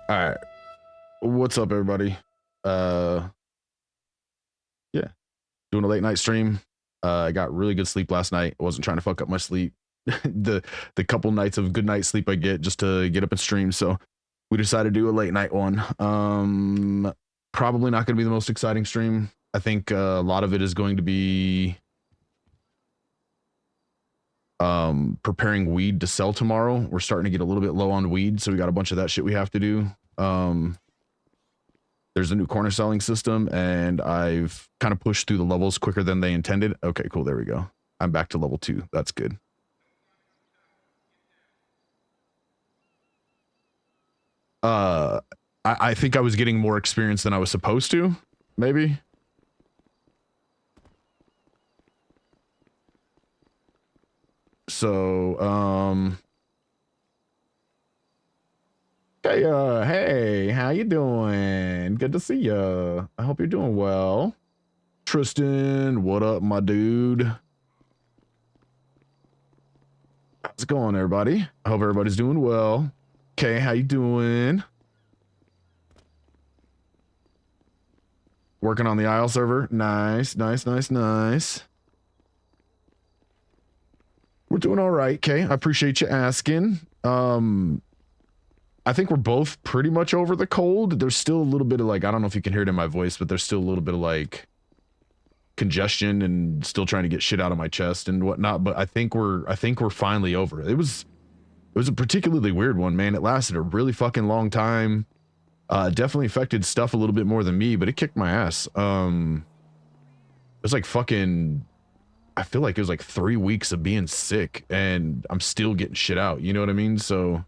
All right. What's up, everybody? Yeah, doing a late night stream. I got really good sleep last night. I wasn't trying to fuck up my sleep. the couple nights of good night sleep I get just to get up and stream. So we decided to do a late night one. Probably not going to be the most exciting stream. I think a lot of it is going to be preparing weed to sell tomorrow. We're starting to get a little bit low on weed, so we got a bunch of that shit we have to do. There's a new corner selling system, and I've kind of pushed through the levels quicker than they intended. Okay, cool. There we go. I'm back to level 2. That's good. I think I was getting more experience than I was supposed to, maybe. So, hey, how you doing? Good to see ya. I hope you're doing well. Tristan, what up, my dude? How's it going, everybody? I hope everybody's doing well. Okay, how you doing? Working on the Isle server. Nice. We're doing all right, Kay. I appreciate you asking. I think we're both pretty much over the cold. There's still a little bit of like, I don't know if you can hear it in my voice, but there's still a little bit of like congestion and still trying to get shit out of my chest and whatnot. But I think we're finally over it. It was a particularly weird one, man. It lasted a really fucking long time. Definitely affected stuff a little bit more than me, but it kicked my ass. It was like fucking, I feel like it was like 3 weeks of being sick and I'm still getting shit out. You know what I mean? So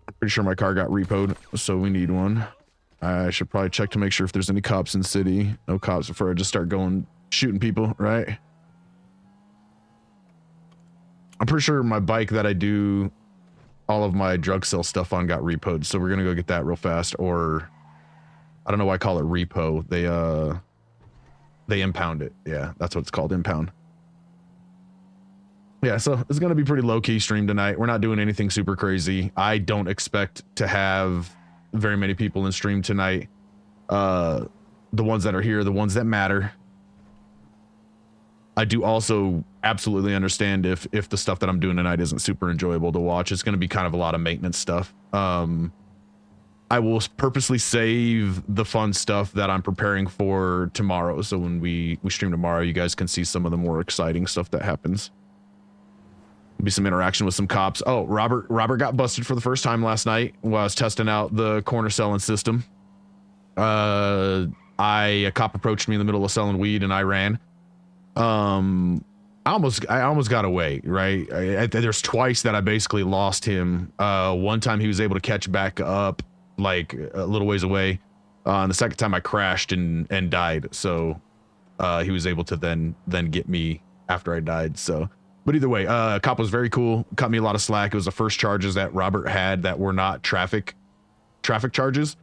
I'm pretty sure my car got repoed, so we need one. I should probably check to make sure if there's any cops in the city. No cops before I just start going shooting people, right? I'm pretty sure my bike that I do all of my drug sale stuff on got repoed, so we're gonna go get that real fast. Or I don't know why I call it repo. They impound it. Yeah, that's what it's called, impound. Yeah, so it's gonna be pretty low-key stream tonight. We're not doing anything super crazy. I don't expect to have very many people in stream tonight. The ones that are here, the ones that matter. I do also absolutely understand if the stuff that I'm doing tonight isn't super enjoyable to watch. It's going to be kind of a lot of maintenance stuff. I will purposely save the fun stuff that I'm preparing for tomorrow. So when we stream tomorrow, you guys can see some of the more exciting stuff that happens. There'll be some interaction with some cops. Oh, Robert got busted for the first time last night while I was testing out the corner selling system. A cop approached me in the middle of selling weed and I ran. I almost got away, right? There's twice that I basically lost him. One time he was able to catch back up like a little ways away. And the second time I crashed and died. So he was able to then get me after I died. So, but either way, cop was very cool. Cut me a lot of slack. It was the first charges that Robert had that were not traffic charges.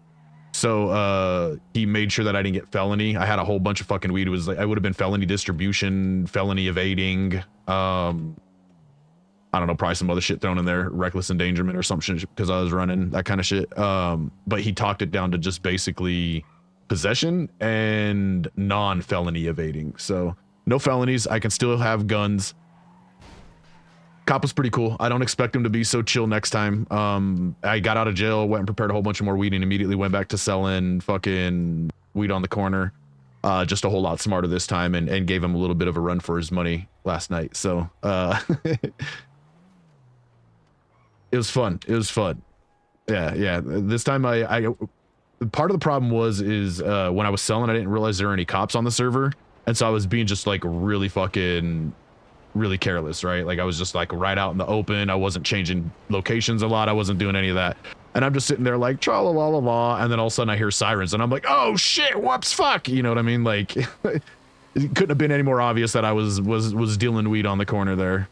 So he made sure that I didn't get felony. I had a whole bunch of fucking weed. It was like I would have been felony distribution, felony evading, I don't know, probably some other shit thrown in there, reckless endangerment or some shit because I was running, that kind of shit. But he talked it down to just basically possession and non-felony evading. So no felonies. I can still have guns. Cop was pretty cool. I don't expect him to be so chill next time. I got out of jail, went and prepared a whole bunch of more weed and immediately went back to selling fucking weed on the corner. Just a whole lot smarter this time and gave him a little bit of a run for his money last night. So, it was fun. It was fun. Yeah. This time part of the problem is when I was selling, I didn't realize there were any cops on the server. And so I was being just like really careless, right? Like I was just like right out in the open. I wasn't changing locations a lot. I wasn't doing any of that. And I'm just sitting there like tra la la la la. And then all of a sudden I hear sirens and I'm like, oh shit, whoops, fuck. You know what I mean? Like it couldn't have been any more obvious that I was dealing weed on the corner there.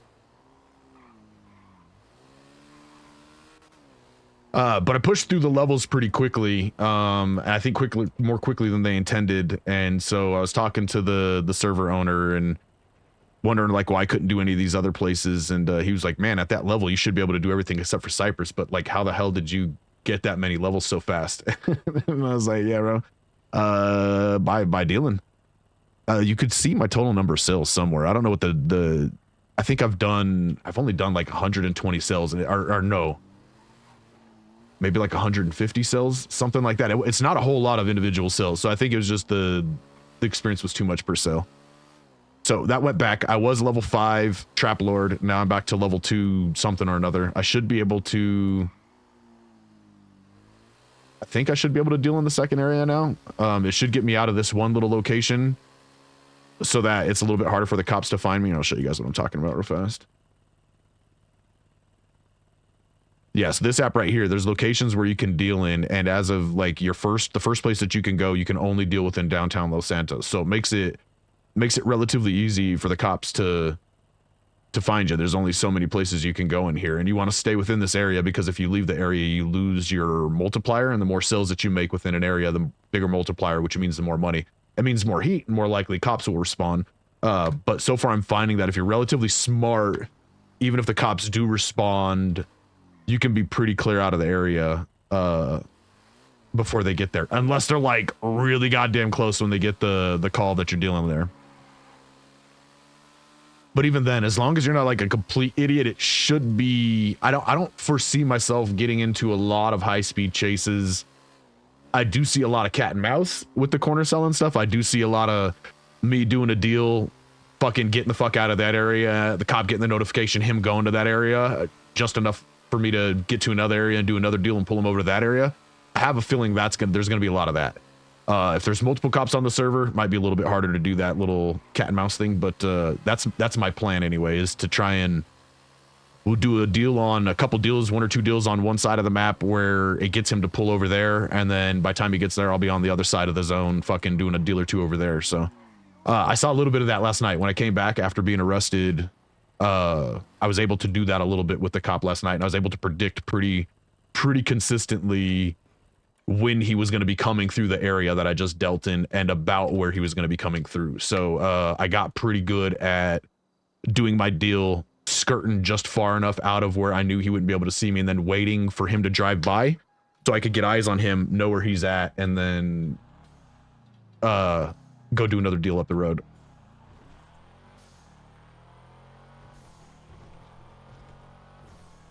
But I pushed through the levels pretty quickly. I think more quickly than they intended. And so I was talking to the server owner and wondering like why I couldn't do any of these other places. And he was like, man, at that level, you should be able to do everything except for Cypress. But like, how the hell did you get that many levels so fast? And I was like, yeah, bro, by dealing. You could see my total number of sales somewhere. I don't know what I think I've only done like 120 sales or no, maybe like 150 sales, something like that. It's not a whole lot of individual sales. So I think it was just the experience was too much per sale. So that went back. I was level 5 Trap Lord. Now I'm back to level 2 something or another. I should be able to... I think I should be able to deal in the second area now. It should get me out of this one little location so that it's a little bit harder for the cops to find me. And I'll show you guys what I'm talking about real fast. Yes, this app right here, there's locations where you can deal in. And as of like the first place that you can go, you can only deal within downtown Los Santos. So it makes it relatively easy for the cops to find you. There's only so many places you can go in here and you want to stay within this area because if you leave the area, you lose your multiplier, and the more sales that you make within an area, the bigger multiplier, which means the more money. It means more heat and more likely cops will respond. But so far I'm finding that if you're relatively smart, even if the cops do respond, you can be pretty clear out of the area before they get there, unless they're like really goddamn close when they get the call that you're dealing with there. But even then, as long as you're not like a complete idiot, it should be... I don't foresee myself getting into a lot of high-speed chases. I do see a lot of cat and mouse with the corner selling stuff. I do see a lot of me doing a deal, fucking getting the fuck out of that area, the cop getting the notification, him going to that area, just enough for me to get to another area and do another deal and pull him over to that area. I have a feeling there's gonna be a lot of that. If there's multiple cops on the server, it might be a little bit harder to do that little cat and mouse thing, but that's my plan anyway, is to try and we'll do a couple deals, 1 or 2 deals on one side of the map where it gets him to pull over there, and then by the time he gets there, I'll be on the other side of the zone fucking doing a deal or 2 over there. So I saw a little bit of that last night when I came back after being arrested. I was able to do that a little bit with the cop last night, and I was able to predict pretty consistently when he was going to be coming through the area that I just dealt in and about where he was going to be coming through. So I got pretty good at doing my deal, skirting just far enough out of where I knew he wouldn't be able to see me, and then waiting for him to drive by so I could get eyes on him, know where he's at, and then go do another deal up the road.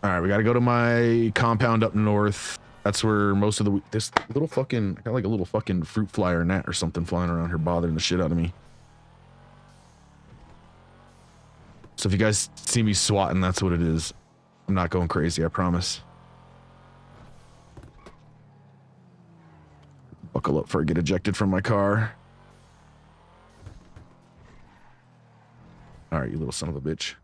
All right, we got to go to my compound up north. That's where most of the this little fucking I got like a little fucking fruit fly or gnat or something flying around here bothering the shit out of me. So if you guys see me swatting, that's what it is. I'm not going crazy, I promise. Buckle up before I get ejected from my car. All right, you little son of a bitch.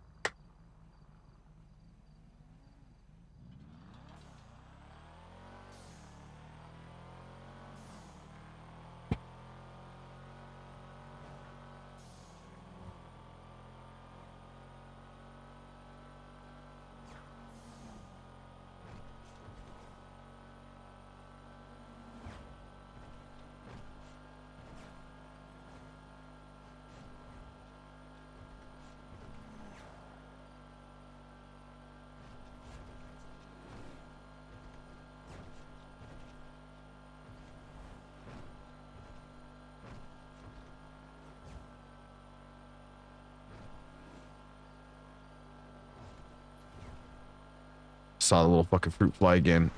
Saw the little fucking fruit fly again,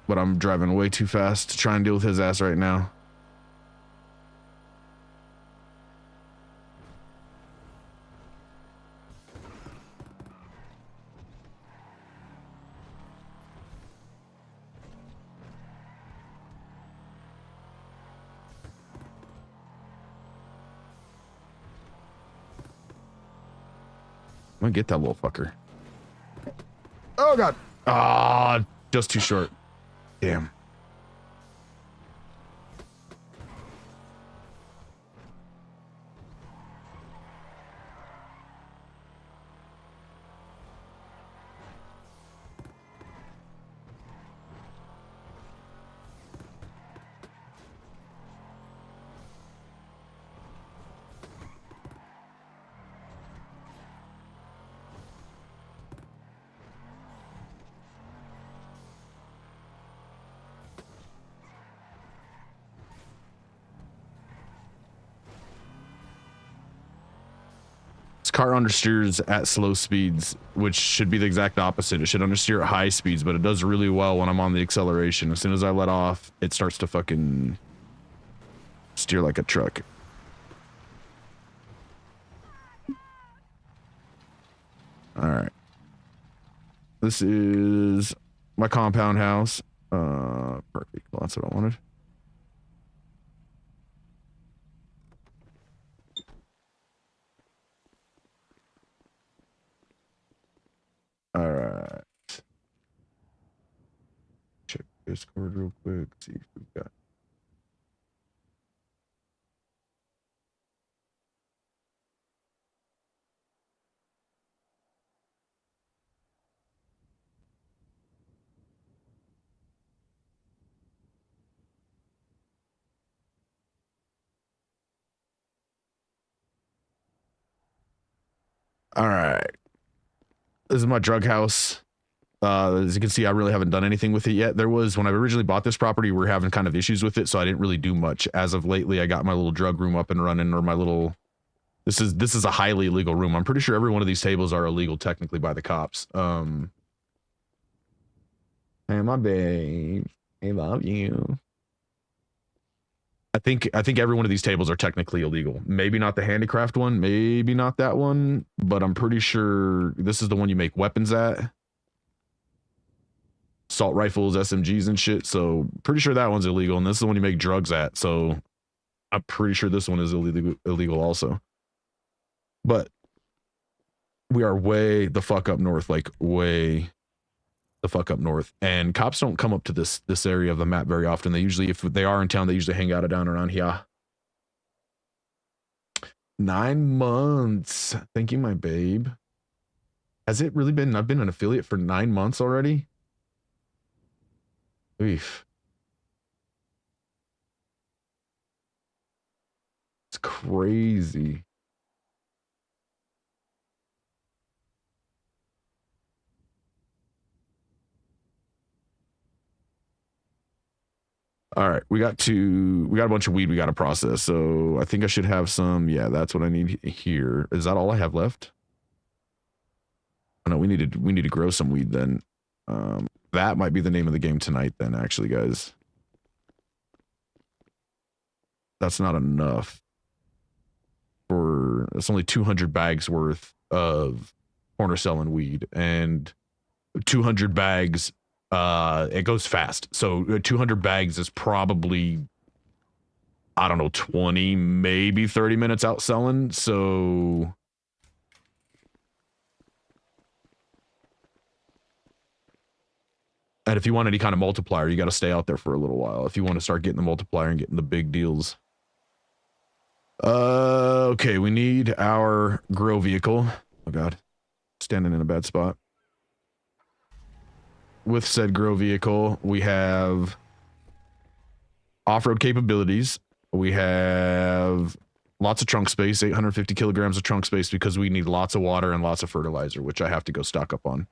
but I'm driving way too fast to try and deal with his ass right now. I'm gonna get that little fucker. Oh god. Ah, just too short. Damn. Car understeers at slow speeds, which should be the exact opposite. It should understeer at high speeds, but it does really well when I'm on the acceleration. As soon as I let off, it starts to fucking steer like a truck. All right. This is my compound house. Perfect. Well, that's what I wanted. All right. Check Discord real quick. See if we've got. All right. This is my drug house. As you can see, I really haven't done anything with it yet. There was, when I originally bought this property, we were having kind of issues with it, so I didn't really do much. As of lately, I got my little drug room up and running, or my little, this is a highly illegal room. I'm pretty sure every one of these tables are illegal technically by the cops. Hey, my babe, I love you. I think every one of these tables are technically illegal. Maybe not the handicraft one, maybe not that one, but I'm pretty sure this is the one you make weapons at. Assault rifles, SMGs and shit. So pretty sure that one's illegal, and this is the one you make drugs at. So I'm pretty sure this one is illegal also. But we are way the fuck up north, like way the fuck up north, and cops don't come up to this area of the map very often. They usually, if they are in town, they usually hang out down around here. 9 months. Thank you, my babe. Has it really been? I've been an affiliate for 9 months already. Oof. It's crazy. All right, we got a bunch of weed we got to process. So I think I should have some. Yeah, that's what I need here. Is that all I have left? Oh, no, we need to grow some weed then. That might be the name of the game tonight then, actually, guys. That's not enough. It's only 200 bags worth of corner selling weed, and 200 bags, it goes fast. So 200 bags is probably, I don't know, 20, maybe 30 minutes out selling. So and if you want any kind of multiplier, you got to stay out there for a little while if you want to start getting the multiplier and getting the big deals. Okay, we need our grow vehicle. Oh god, standing in a bad spot. With said grow vehicle, we have off-road capabilities. We have lots of trunk space, 850 kilograms of trunk space, because we need lots of water and lots of fertilizer, which I have to go stock up on.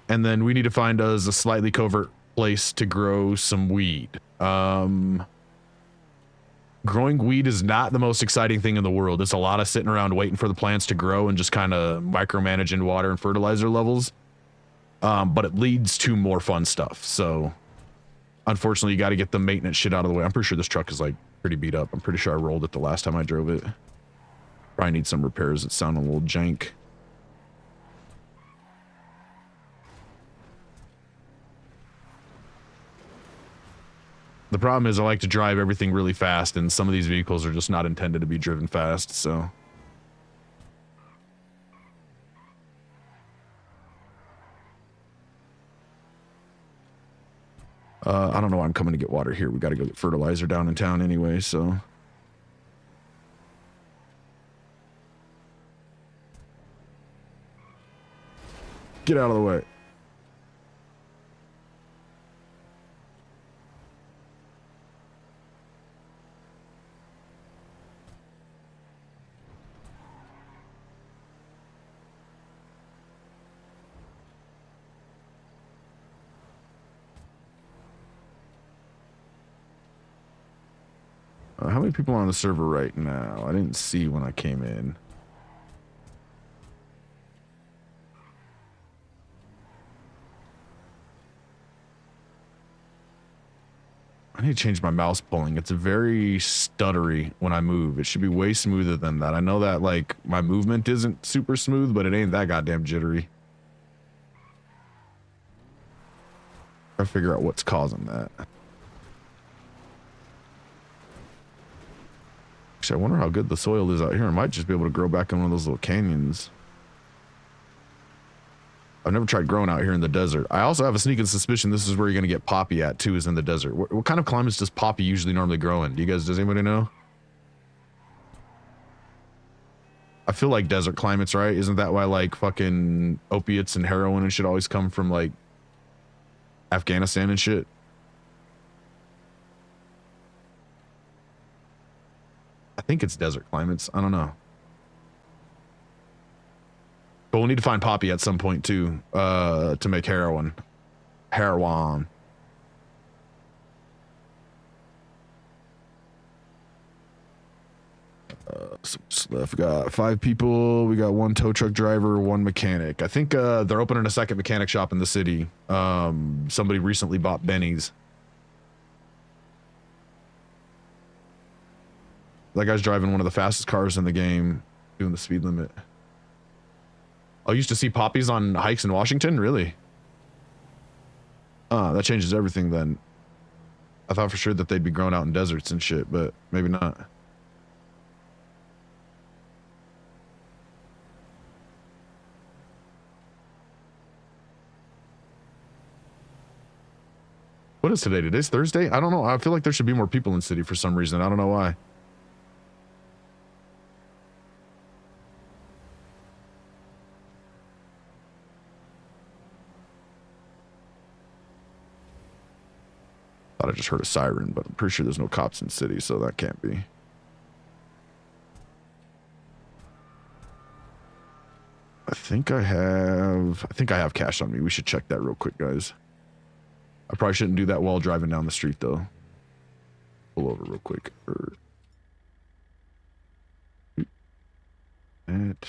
And then we need to find us a slightly covert place to grow some weed. Growing weed is not the most exciting thing in the world. It's a lot of sitting around waiting for the plants to grow and just kind of micromanaging water and fertilizer levels. But it leads to more fun stuff. So unfortunately, you got to get the maintenance shit out of the way. I'm pretty sure this truck is like pretty beat up. I'm pretty sure I rolled it the last time I drove it. Probably need some repairs. It sounded a little jank. The problem is I like to drive everything really fast, and some of these vehicles are just not intended to be driven fast, so. I don't know why I'm coming to get water here. We got to go get fertilizer down in town anyway, so. Get out of the way. How many people are on the server right now? I didn't see when I came in. I need to change my mouse pulling. It's very stuttery when I move. It should be way smoother than that. I know that like my movement isn't super smooth, but it ain't that goddamn jittery. Try to figure out what's causing that. Actually, I wonder how good the soil is out here. I might just be able to grow back in one of those little canyons. I've never tried growing out here in the desert. I also have a sneaking suspicion this is where you're going to get poppy at too, is in the desert. What kind of climates does poppy usually normally grow in? Does anybody know? I feel like desert climates, right? Isn't that why like fucking opiates and heroin and shit always come from like Afghanistan and shit? I think it's desert climates. I don't know. But we'll need to find poppy at some point too, to make heroin. Heroin. We got 5 people. We got 1 tow truck driver, 1 mechanic. I think they're opening a second mechanic shop in the city. Somebody recently bought Benny's. That guy's driving one of the fastest cars in the game, doing the speed limit. I used to see poppies on hikes in Washington? Really? That changes everything then. I thought for sure that they'd be grown out in deserts and shit, but maybe not. What is today? Today's Thursday? I don't know. I feel like there should be more people in the city for some reason. I don't know why. Thought I just heard a siren, but I'm pretty sure there's no cops in the city, so that can't be. I think I have cash on me. We should check that real quick, guys. I probably shouldn't do that while driving down the street, though. pull over real quick. That.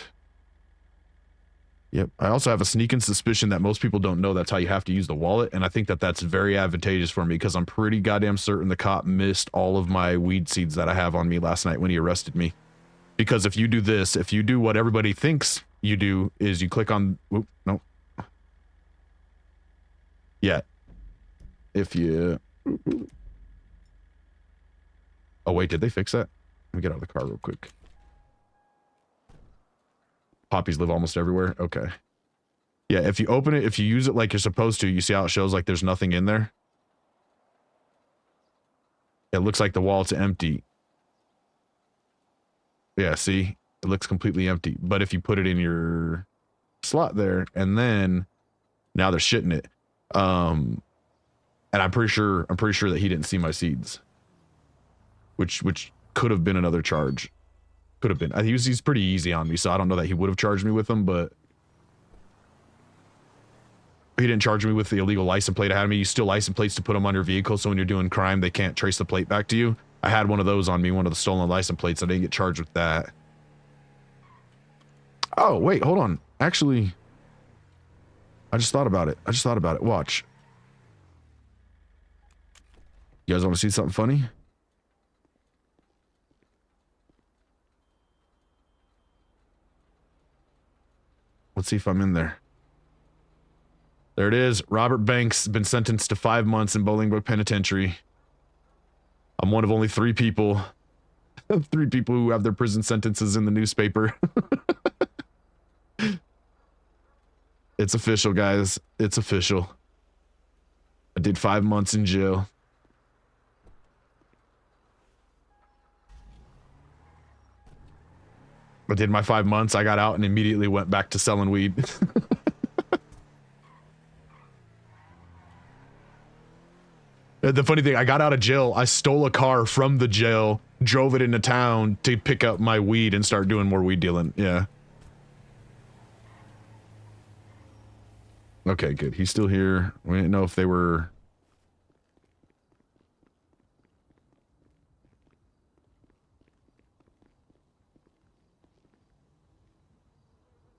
Yep. I also have a sneaking suspicion that most people don't know that's how you have to use the wallet. And I think that that's very advantageous for me because I'm pretty goddamn certain the cop missed all of my weed seeds that I have on me last night when he arrested me. Because if you do this, if you do what everybody thinks you do, is you click on, whoop, no. Yeah. If you, oh wait, did they fix that? Let me get out of the car real quick. Poppies live almost everywhere. Okay. Yeah, if you open it, if you use it like you're supposed to, you see how it shows like there's nothing in there? It looks like the wallet's empty. Yeah, see? It looks completely empty. But if you put it in your slot there, and then now they're shitting it. And I'm pretty sure that he didn't see my seeds. Which could have been another charge. Could have been. He's pretty easy on me, so I don't know that he would have charged me with them, but he didn't charge me with the illegal license plate I had on me. You steal license plates to put them on your vehicle, so when you're doing crime, they can't trace the plate back to you. I had one of those on me, one of the stolen license plates. I didn't get charged with that. Oh, wait, hold on. Actually, I just thought about it. Watch. You guys want to see something funny? Let's see if I'm in there. There it is. Robert Banks been sentenced to 5 months in Bolingbrook Penitentiary. I'm one of only 3 people. 3 people who have their prison sentences in the newspaper. It's official, guys. It's official. I did 5 months in jail. I did my 5 months. I got out and immediately went back to selling weed. The funny thing, I got out of jail. I stole a car from the jail, drove it into town to pick up my weed and start doing more weed dealing. Yeah. Okay, good. He's still here. We didn't know if they were...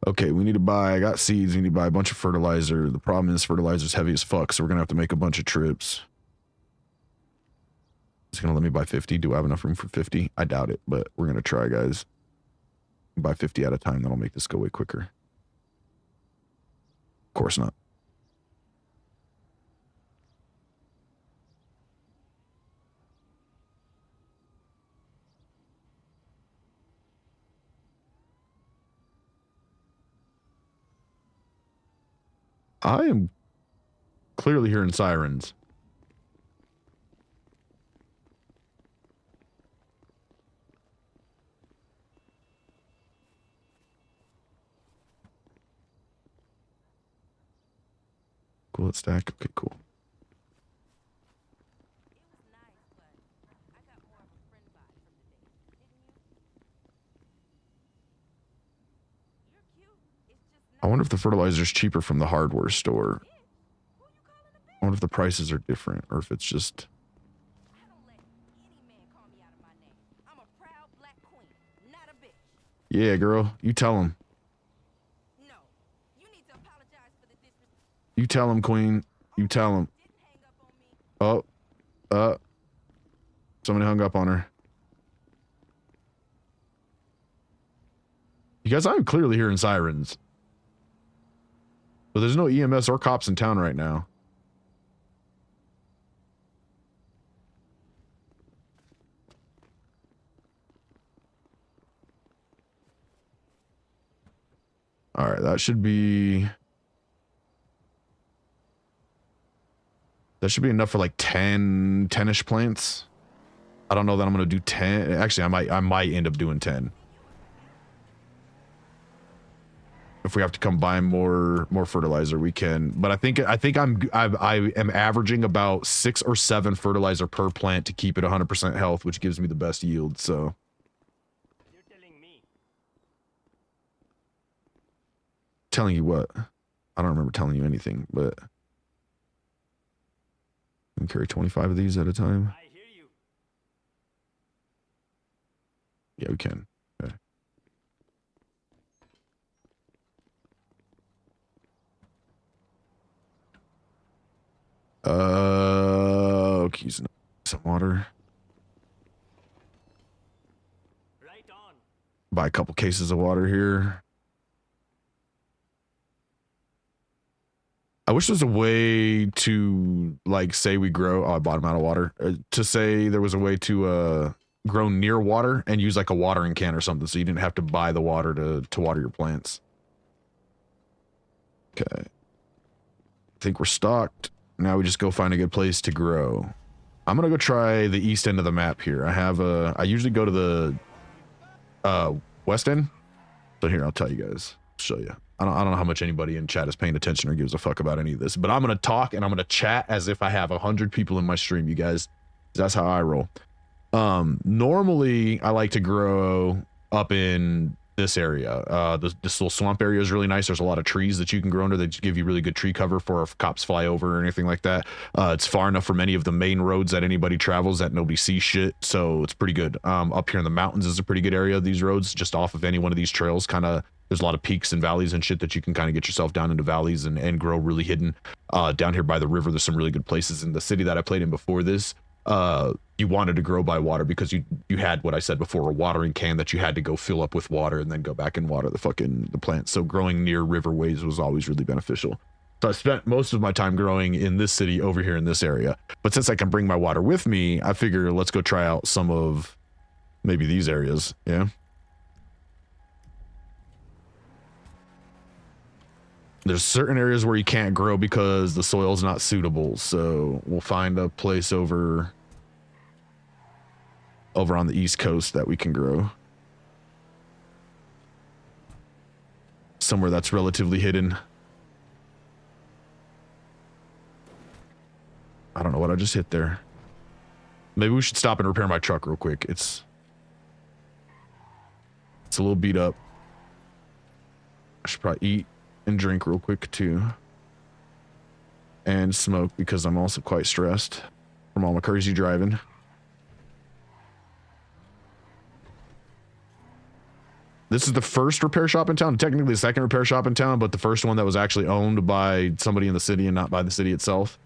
Okay, we need to buy... I got seeds. We need to buy a bunch of fertilizer. The problem is fertilizer's heavy as fuck, so we're going to have to make a bunch of trips. It's going to let me buy 50. Do I have enough room for 50? I doubt it, but we're going to try, guys. Buy 50 at a time. That'll make this go way quicker. Of course not. I am clearly hearing sirens. Cool, let's stack. Okay, cool. I wonder if the fertilizer is cheaper from the hardware store. I wonder if the prices are different or if it's just... Yeah, girl, you tell him. You tell him, Queen. You tell him. Oh. Somebody hung up on her. You guys, I'm clearly hearing sirens. But there's no EMS or cops in town right now. All right, that should be... That should be enough for like 10-ish plants. I don't know that I'm going to do 10. Actually, I might end up doing 10. If we have to come buy more fertilizer, we can. But I think I am averaging about 6 or 7 fertilizer per plant to keep it 100% health, which gives me the best yield. So. You're telling me. Telling you what? I don't remember telling you anything, but I can carry 25 of these at a time. I hear you. Yeah, we can. Okay. Okay, use some water. Right on. Buy a couple cases of water here. I wish there was a way to like say we grow. Oh, I bought him out of water. To say there was a way to grow near water and use like a watering can or something, so you didn't have to buy the water to water your plants. Okay, I think we're stocked. Now we just go find a good place to grow. I'm gonna go try the east end of the map here. I usually go to the west end. So here, I'll tell you guys. Show you. I don't know how much anybody in chat is paying attention or gives a fuck about any of this, but I'm gonna talk and I'm gonna chat as if I have 100 people in my stream, you guys. That's how I roll. Normally I like to grow up in this area. This little swamp area is really nice. There's a lot of trees that you can grow under that give you really good tree cover for if cops fly over or anything like that. It's far enough from any of the main roads that anybody travels that nobody sees shit, so it's pretty good. Up here in the mountains is a pretty good area of these roads, just off of any one of these trails. Kind of, there's a lot of peaks and valleys and shit that you can kind of get yourself down into valleys and grow really hidden. Down here by the river, there's some really good places. In the city that I played in before this, you wanted to grow by water because you had what I said before, a watering can that you had to go fill up with water and then go back and water the plants. So growing near riverways was always really beneficial. So I spent most of my time growing in this city over here in this area. But since I can bring my water with me, I figure let's go try out some of maybe these areas. Yeah. There's certain areas where you can't grow because the soil's not suitable. So we'll find a place over on the East Coast that we can grow. Somewhere that's relatively hidden. I don't know what I just hit there. Maybe we should stop and repair my truck real quick. It's a little beat up. I should probably eat and drink real quick too. And smoke because I'm also quite stressed from all my crazy driving. This is the first repair shop in town, technically the second repair shop in town, but the first one that was actually owned by somebody in the city and not by the city itself.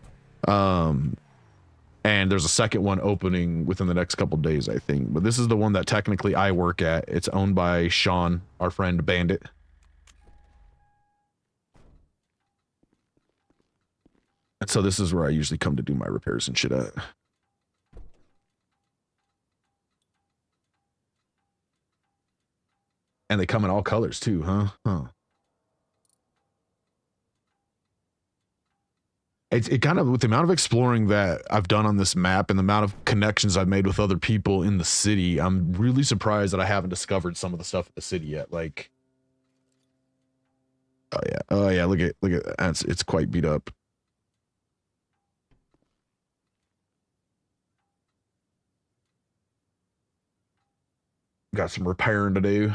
And there's a second one opening within the next couple days, I think. But this is the one that technically I work at. It's owned by Sean, our friend Bandit. And so this is where I usually come to do my repairs and shit at. And they come in all colors too, huh? It kind of, with the amount of exploring that I've done on this map and the amount of connections I've made with other people in the city, I'm really surprised that I haven't discovered some of the stuff in the city yet. Like, oh yeah, look at it's quite beat up. Got some repairing to do.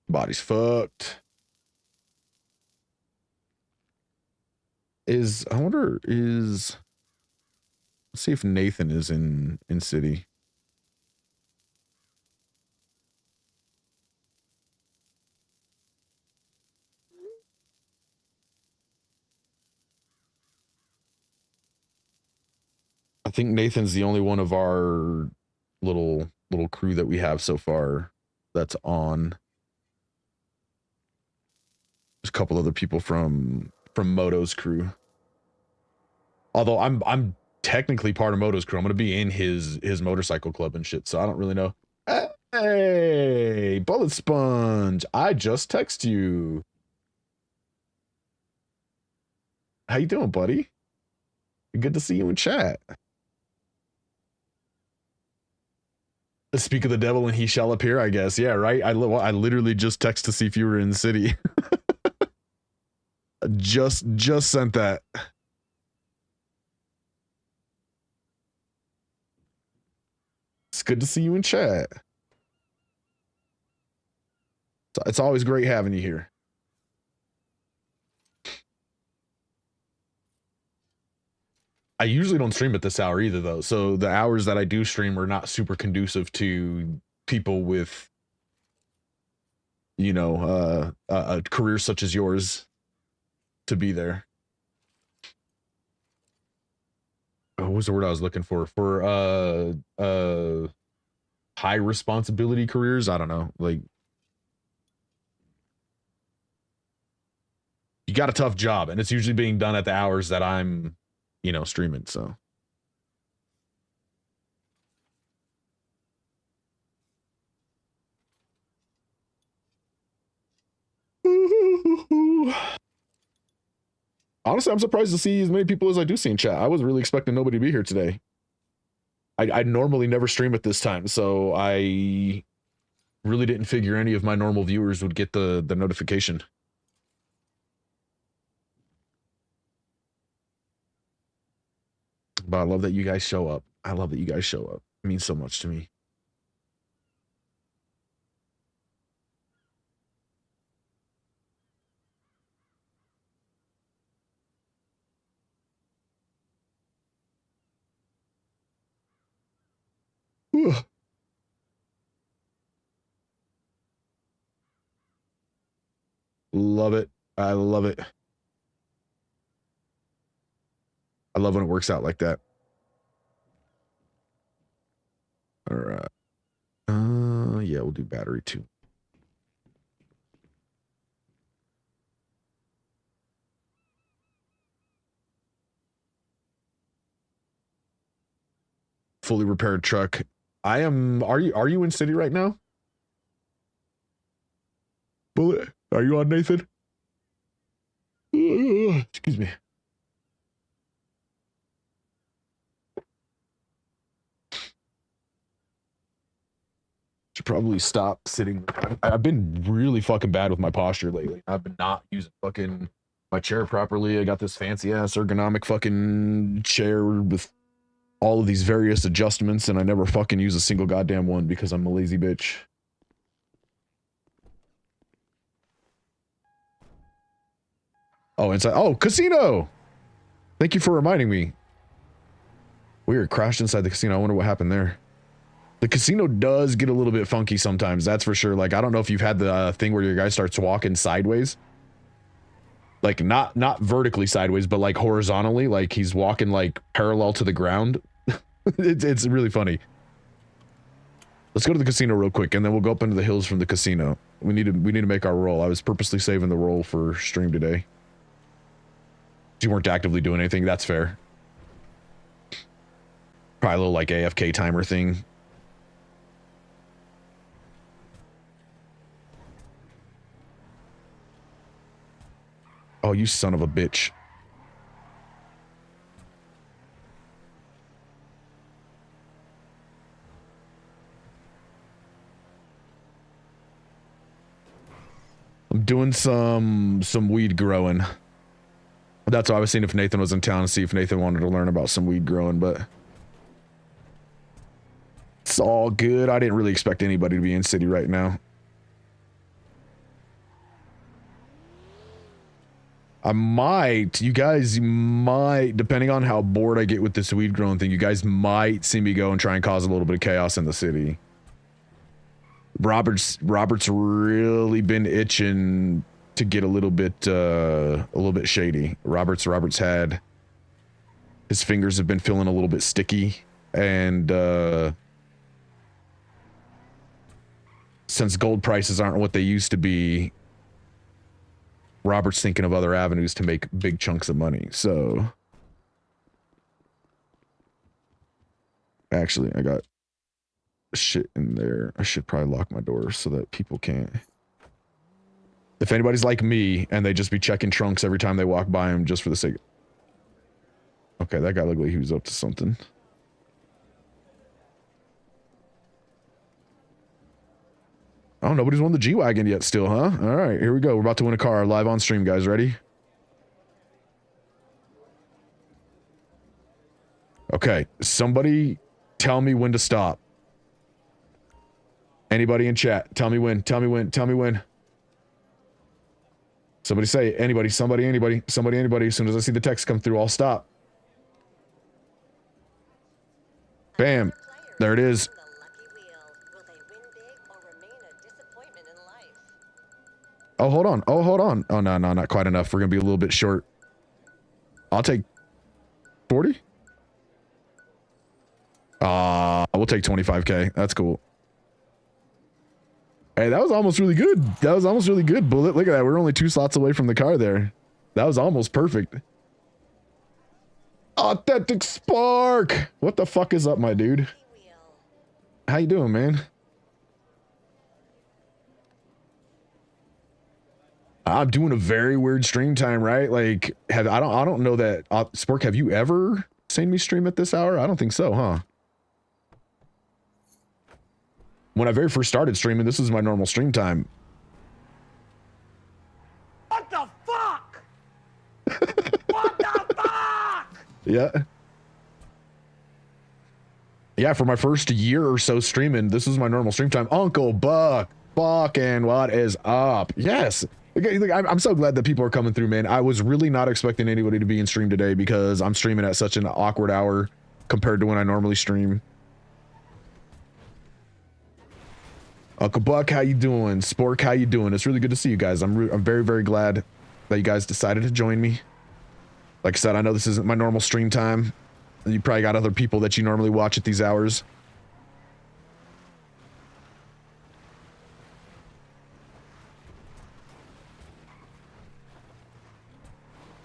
Body's fucked. I wonder let's see if Nathan is in city. I think Nathan's the only one of our little crew that we have so far that's on. There's a couple other people from Moto's crew. Although I'm technically part of Moto's crew. I'm gonna be in his motorcycle club and shit, so I don't really know. Hey, Bullet Sponge, I just text you. How you doing, buddy? Good to see you in chat. Speak of the devil and he shall appear, I guess. Yeah, right. I literally just text to see if you were in the city. just sent that. It's good to see you in chat. It's always great having you here. I usually don't stream at this hour either, though. So the hours that I do stream are not super conducive to people with, you know, a career such as yours to be there. What was the word I was looking for? For high responsibility careers? I don't know. Like, you got a tough job, and it's usually being done at the hours that I'm, you know, streaming. So. Honestly, I'm surprised to see as many people as I do see in chat. I was really expecting nobody to be here today. I normally never stream at this time, so I really didn't figure any of my normal viewers would get the notification. But I love that you guys show up. I love that you guys show up. It means so much to me. Love it. I love it. I love when it works out like that. All right. Yeah, we'll do battery too. Fully repaired truck. I am. Are you in city right now? Bullet. Are you on, Nathan? Excuse me. Should probably stop sitting. I've been really fucking bad with my posture lately. I've been not using fucking my chair properly. I got this fancy ass ergonomic fucking chair with all of these various adjustments, and I never fucking use a single goddamn one because I'm a lazy bitch. Oh, inside. Oh, casino! Thank you for reminding me. Weird, crashed inside the casino. I wonder what happened there. The casino does get a little bit funky sometimes, that's for sure. Like, I don't know if you've had the thing where your guy starts walking sideways. Like, not vertically sideways, but like horizontally. Like, he's walking like parallel to the ground. It's really funny. Let's go to the casino real quick, and then we'll go up into the hills from the casino. We need to make our roll. I was purposely saving the roll for stream today. You weren't actively doing anything. That's fair. Probably a little like AFK timer thing. Oh, you son of a bitch. I'm doing some weed growing. That's why I was seeing if Nathan was in town to see if Nathan wanted to learn about some weed growing, but it's all good. I didn't really expect anybody to be in city right now. You guys might, depending on how bored I get with this weed growing thing, you guys might see me go and try and cause a little bit of chaos in the city. Robert's really been itching to get a little bit shady. Robert's had, his fingers have been feeling a little bit sticky, and since gold prices aren't what they used to be, Robert's thinking of other avenues to make big chunks of money. So actually, I got shit in there. I should probably lock my door so that people can't. If anybody's like me and they just be checking trunks every time they walk by them just for the sake. Okay, that guy looked like he was up to something. nobody's won the G-Wagon yet still, huh? All right, here we go. We're about to win a car live on stream, guys. Ready? Okay, somebody tell me when to stop. Anybody in chat, tell me when, tell me when, tell me when. Somebody say it. Anybody, somebody, anybody, somebody, anybody. As soon as I see the text come through, I'll stop. Bam. There it is. Oh, hold on. Oh, hold on. Oh, no, not quite enough. We're going to be a little bit short. I'll take 40. We'll take 25K. That's cool. Hey, that was almost really good. That was almost really good, Bullet. Look at that. We're only 2 slots away from the car there. That was almost perfect. Authentic Spark. What the fuck is up, my dude? How you doing, man? I'm doing a very weird stream time, right? Like, I don't know that. Spork, have you ever seen me stream at this hour? I don't think so, huh? When I very first started streaming, this was my normal stream time. What the fuck? What the fuck? Yeah. Yeah, for my first year or so streaming, this was my normal stream time. Uncle Buck, fucking what is up? Yes. I'm so glad that people are coming through, man. I was really not expecting anybody to be in stream today because I'm streaming at such an awkward hour compared to when I normally stream. Uncle Buck, how you doing? Spork, how you doing? It's really good to see you guys. I'm very, very glad that you guys decided to join me. Like I said, I know this isn't my normal stream time. You probably got other people that you normally watch at these hours.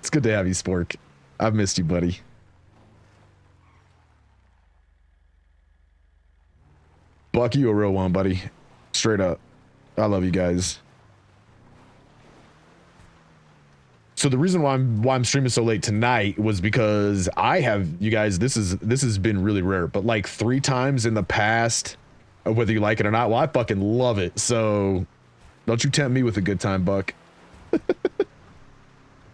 It's good to have you, Spork. I've missed you, buddy. Buck, you a real one, buddy. Straight up. I love you guys. So the reason why I'm streaming so late tonight was because I have, you guys, this has been really rare, but like 3 times in the past, whether you like it or not, well, I fucking love it. So don't you tempt me with a good time, Buck.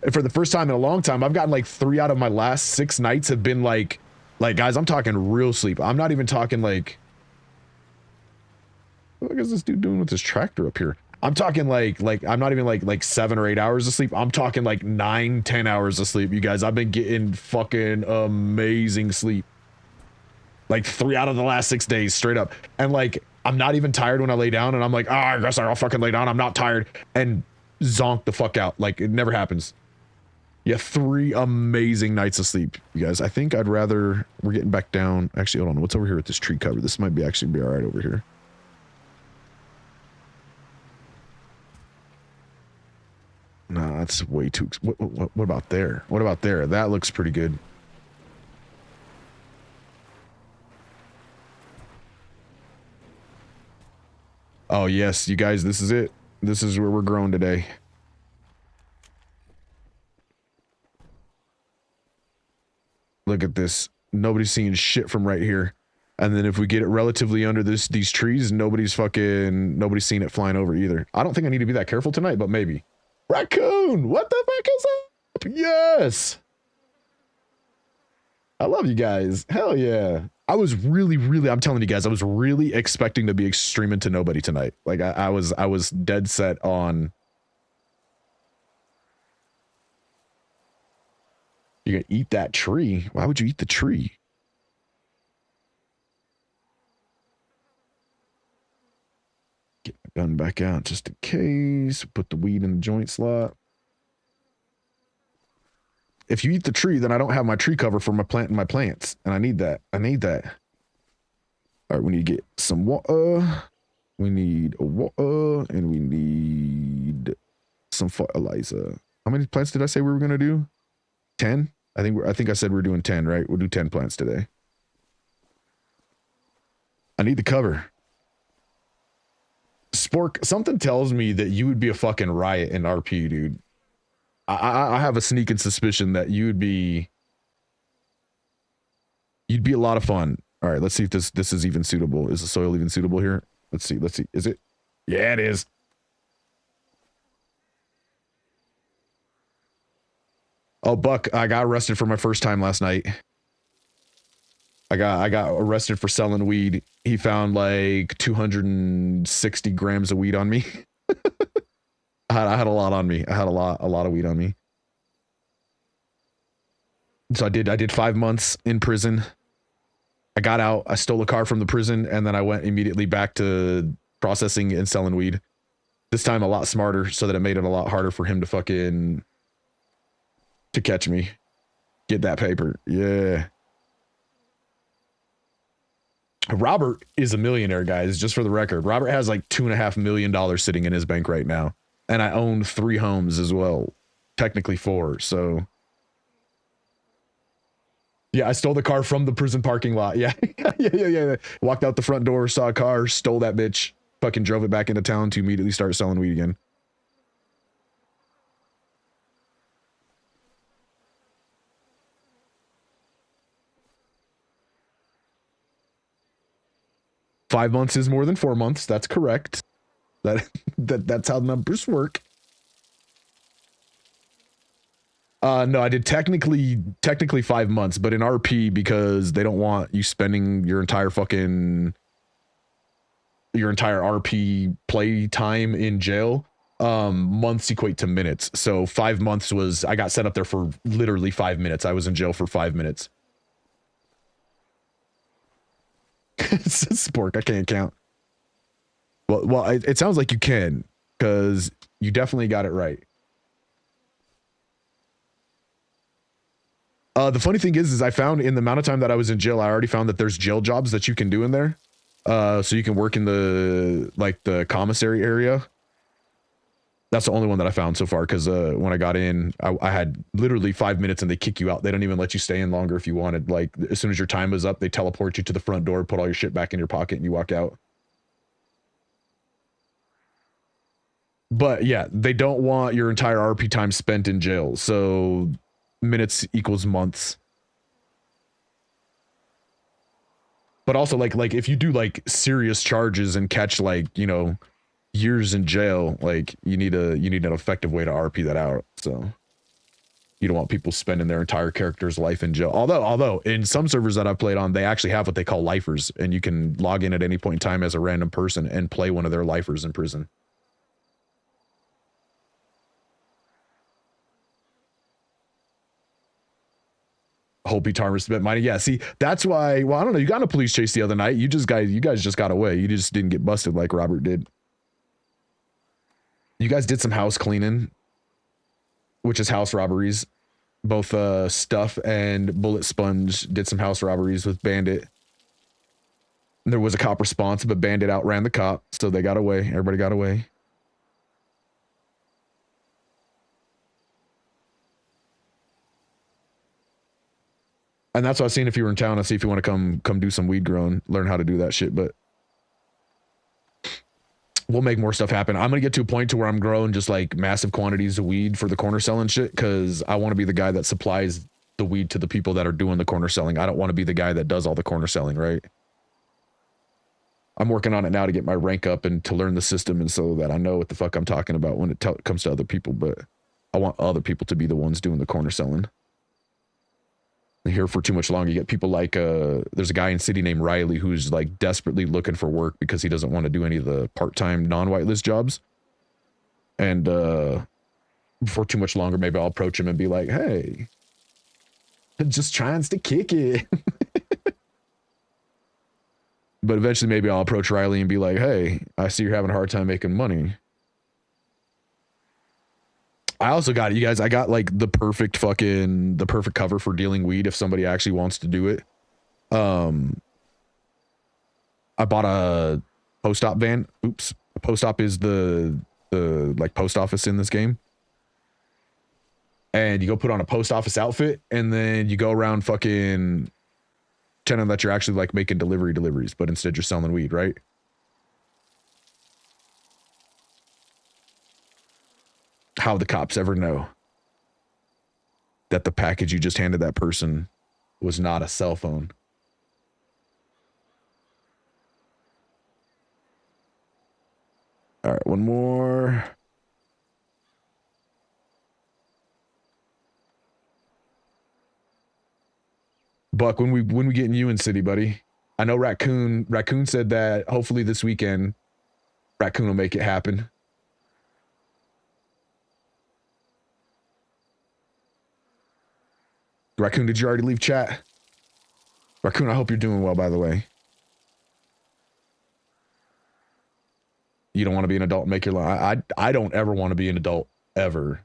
And for the first time in a long time, I've gotten like 3 out of my last 6 nights have been like guys, I'm talking real sleep. I'm not even talking like, what is this dude doing with this tractor up here? I'm talking like I'm not even like 7 or 8 hours of sleep. I'm talking like 9, 10 hours of sleep, you guys. I've been getting fucking amazing sleep. Like 3 out of the last 6 days straight up. And like, I'm not even tired when I lay down and I'm like, I guess I'll fucking lay down. I'm not tired and zonk the fuck out. Like it never happens. Yeah, 3 amazing nights of sleep, you guys. I think I'd rather, we're getting back down. Actually, hold on. What's over here with this tree cover? This might be actually be all right over here. No, that's way too. What about there? What about there? That looks pretty good. Oh, yes, you guys, this is it. This is where we're growing today. Look at this. Nobody's seeing shit from right here. And then if we get it relatively under these trees, nobody's seeing it flying over either. I don't think I need to be that careful tonight, but maybe. Raccoon, what the fuck is up? Yes. I love you guys. Hell yeah. I was really, I'm telling you guys, I was really expecting to be streaming to nobody tonight. Like I was dead set on. You're gonna eat that tree. Why would you eat the tree? Get my gun back out just in case. Put the weed in the joint slot. If you eat the tree, then I don't have my tree cover for my plant and my plants. And I need that. I need that. All right, we need to get some water. We need water and we need some fertilizer. How many plants did I say we were gonna do? 10? I think I said we're doing 10, right? We'll do 10 plants today. I need the cover. Spork, something tells me that you would be a fucking riot in RP, dude. I have a sneaking suspicion that you'd be a lot of fun. All right, let's see if this is even suitable. Is the soil even suitable here? Let's see. Is it? Yeah, it is. Oh, Buck, I got arrested for my first time last night. I got arrested for selling weed. He found like 260 grams of weed on me. I had a lot on me. I had a lot of weed on me. So I did 5 months in prison. I got out. I stole a car from the prison, and then I went immediately back to processing and selling weed. This time a lot smarter, so that it made it a lot harder for him to catch me. Get that paper. Yeah. Robert is a millionaire, guys, just for the record. Robert has like $2.5 million sitting in his bank right now. And I own 3 homes as well. Technically 4. So yeah, I stole the car from the prison parking lot. Yeah. yeah. Walked out the front door, saw a car, stole that bitch, fucking drove it back into town to immediately start selling weed again. Five months is more than 4 months. That's correct. That's how numbers work. No, I did technically 5 months, but in RP, because they don't want you spending your entire RP play time in jail. Months equate to minutes. So 5 months was, I got set up there for literally 5 minutes. I was in jail for 5 minutes. Spork, I can't count. Well, it sounds like you can, because you definitely got it right. The funny thing is I found in the amount of time that I was in jail, I already found that there's jail jobs that you can do in there. So you can work in the commissary area. That's the only one that I found so far, because when I got in, I had literally 5 minutes and they kick you out. They don't even let you stay in longer if you wanted. Like, as soon as your time is up, they teleport you to the front door, put all your shit back in your pocket, and you walk out. But yeah, they don't want your entire RP time spent in jail. So minutes equals months. But also, like if you do like serious charges and catch years in jail, like you need an effective way to RP that out. So you don't want people spending their entire character's life in jail. Although in some servers that I've played on, they actually have what they call lifers, and you can log in at any point in time as a random person and play one of their lifers in prison. Hope he tarmers spent money. Yeah, see, that's why. Well, I don't know. You got in a police chase the other night. You guys just got away. You just didn't get busted like Robert did. You guys did some house cleaning, which is house robberies. Both Stuff and Bullet Sponge did some house robberies with Bandit. There was a cop response, but Bandit outran the cop, so they got away. Everybody got away. And that's what I was seeing if you were in town. I'll see if you want to come do some weed growing, learn how to do that shit. But we'll make more stuff happen. I'm going to get to a point to where I'm growing just like massive quantities of weed for the corner selling shit, because I want to be the guy that supplies the weed to the people that are doing the corner selling. I don't want to be the guy that does all the corner selling, right? I'm working on it now to get my rank up and to learn the system, and so that I know what the fuck I'm talking about when it comes to other people. But I want other people to be the ones doing the corner selling. Here for too much longer. You get people like there's a guy in city named Riley who's like desperately looking for work because he doesn't want to do any of the part-time non-whitelist jobs. And for too much longer, maybe I'll approach him and be like, hey, just trying to kick it. But eventually maybe I'll approach Riley and be like, hey, I see you're having a hard time making money. I also got it, you guys. I got like the perfect cover for dealing weed if somebody actually wants to do it. I bought a post-op van. Oops. A post-op is the like post office in this game. And you go put on a post office outfit, and then you go around fucking pretending that you're actually like making deliveries, but instead you're selling weed, right? How the cops ever know that the package you just handed that person was not a cell phone? All right, one more. Buck, when we getting you in city, buddy? I know Raccoon said that hopefully this weekend Raccoon will make it happen. Raccoon, did you already leave chat? Raccoon, I hope you're doing well, by the way. You don't want to be an adult and make your life. I don't ever want to be an adult, ever.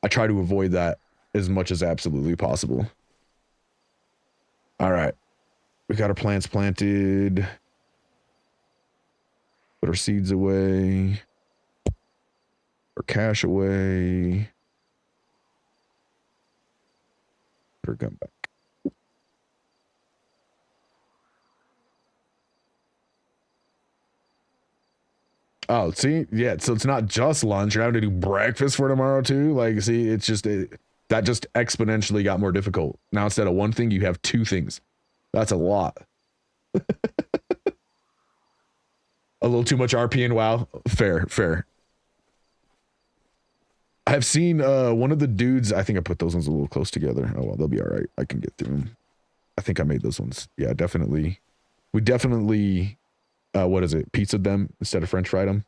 I try to avoid that as much as absolutely possible. All right. We got our plants planted. Put our seeds away. Our cash away. Put our gun back. Oh, see? Yeah, so it's not just lunch. You're having to do breakfast for tomorrow, too. Like, see, it's just... that just exponentially got more difficult. Now, instead of one thing, you have two things. That's a lot. A little too much RP and WoW. Fair, fair. I've seen one of the dudes... I think I put those ones a little close together. Oh, well, they'll be all right. I can get through them. I think I made those ones. Yeah, definitely. We definitely... what is it? Pizza them instead of French fried them.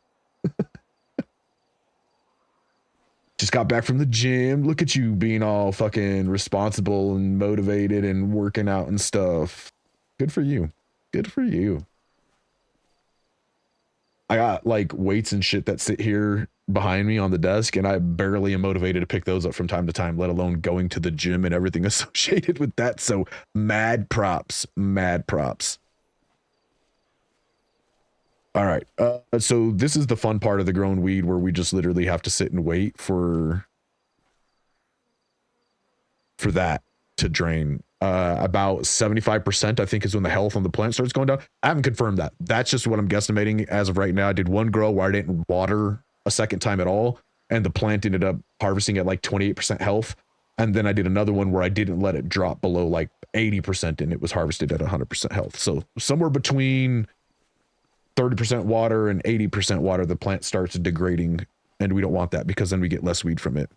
Just got back from the gym. Look at you being all fucking responsible and motivated and working out and stuff. Good for you. Good for you. I got like weights and shit that sit here behind me on the desk, and I barely am motivated to pick those up from time to time, let alone going to the gym and everything associated with that. So mad props, mad props. All right. So this is the fun part of the grown weed where we just literally have to sit and wait for that to drain. About 75%, I think, is when the health on the plant starts going down. I haven't confirmed that. That's just what I'm guesstimating as of right now. I did one grow where I didn't water a second time at all, and the plant ended up harvesting at like 28% health. And then I did another one where I didn't let it drop below like 80%, and it was harvested at 100% health. So somewhere between 30% water and 80% water, the plant starts degrading, and we don't want that because then we get less weed from it.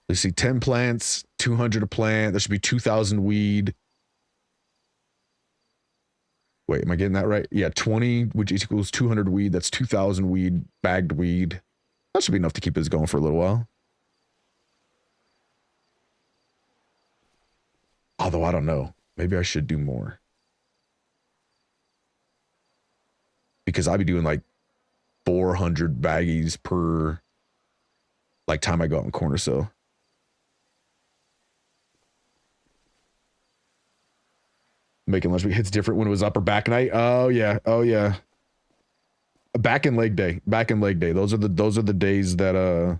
You see 10 plants, 200 a plant. There should be 2,000 weed. Wait, am I getting that right? Yeah, 20, which equals 200 weed. That's 2,000 weed, bagged weed. That should be enough to keep us going for a little while. Although, I don't know. Maybe I should do more. Because I'd be doing like 400 baggies per like time I go out in corner, so. Making lunch week hits different when it was upper back night. Oh yeah. Oh yeah. Back and leg day. Back and leg day. Those are the days that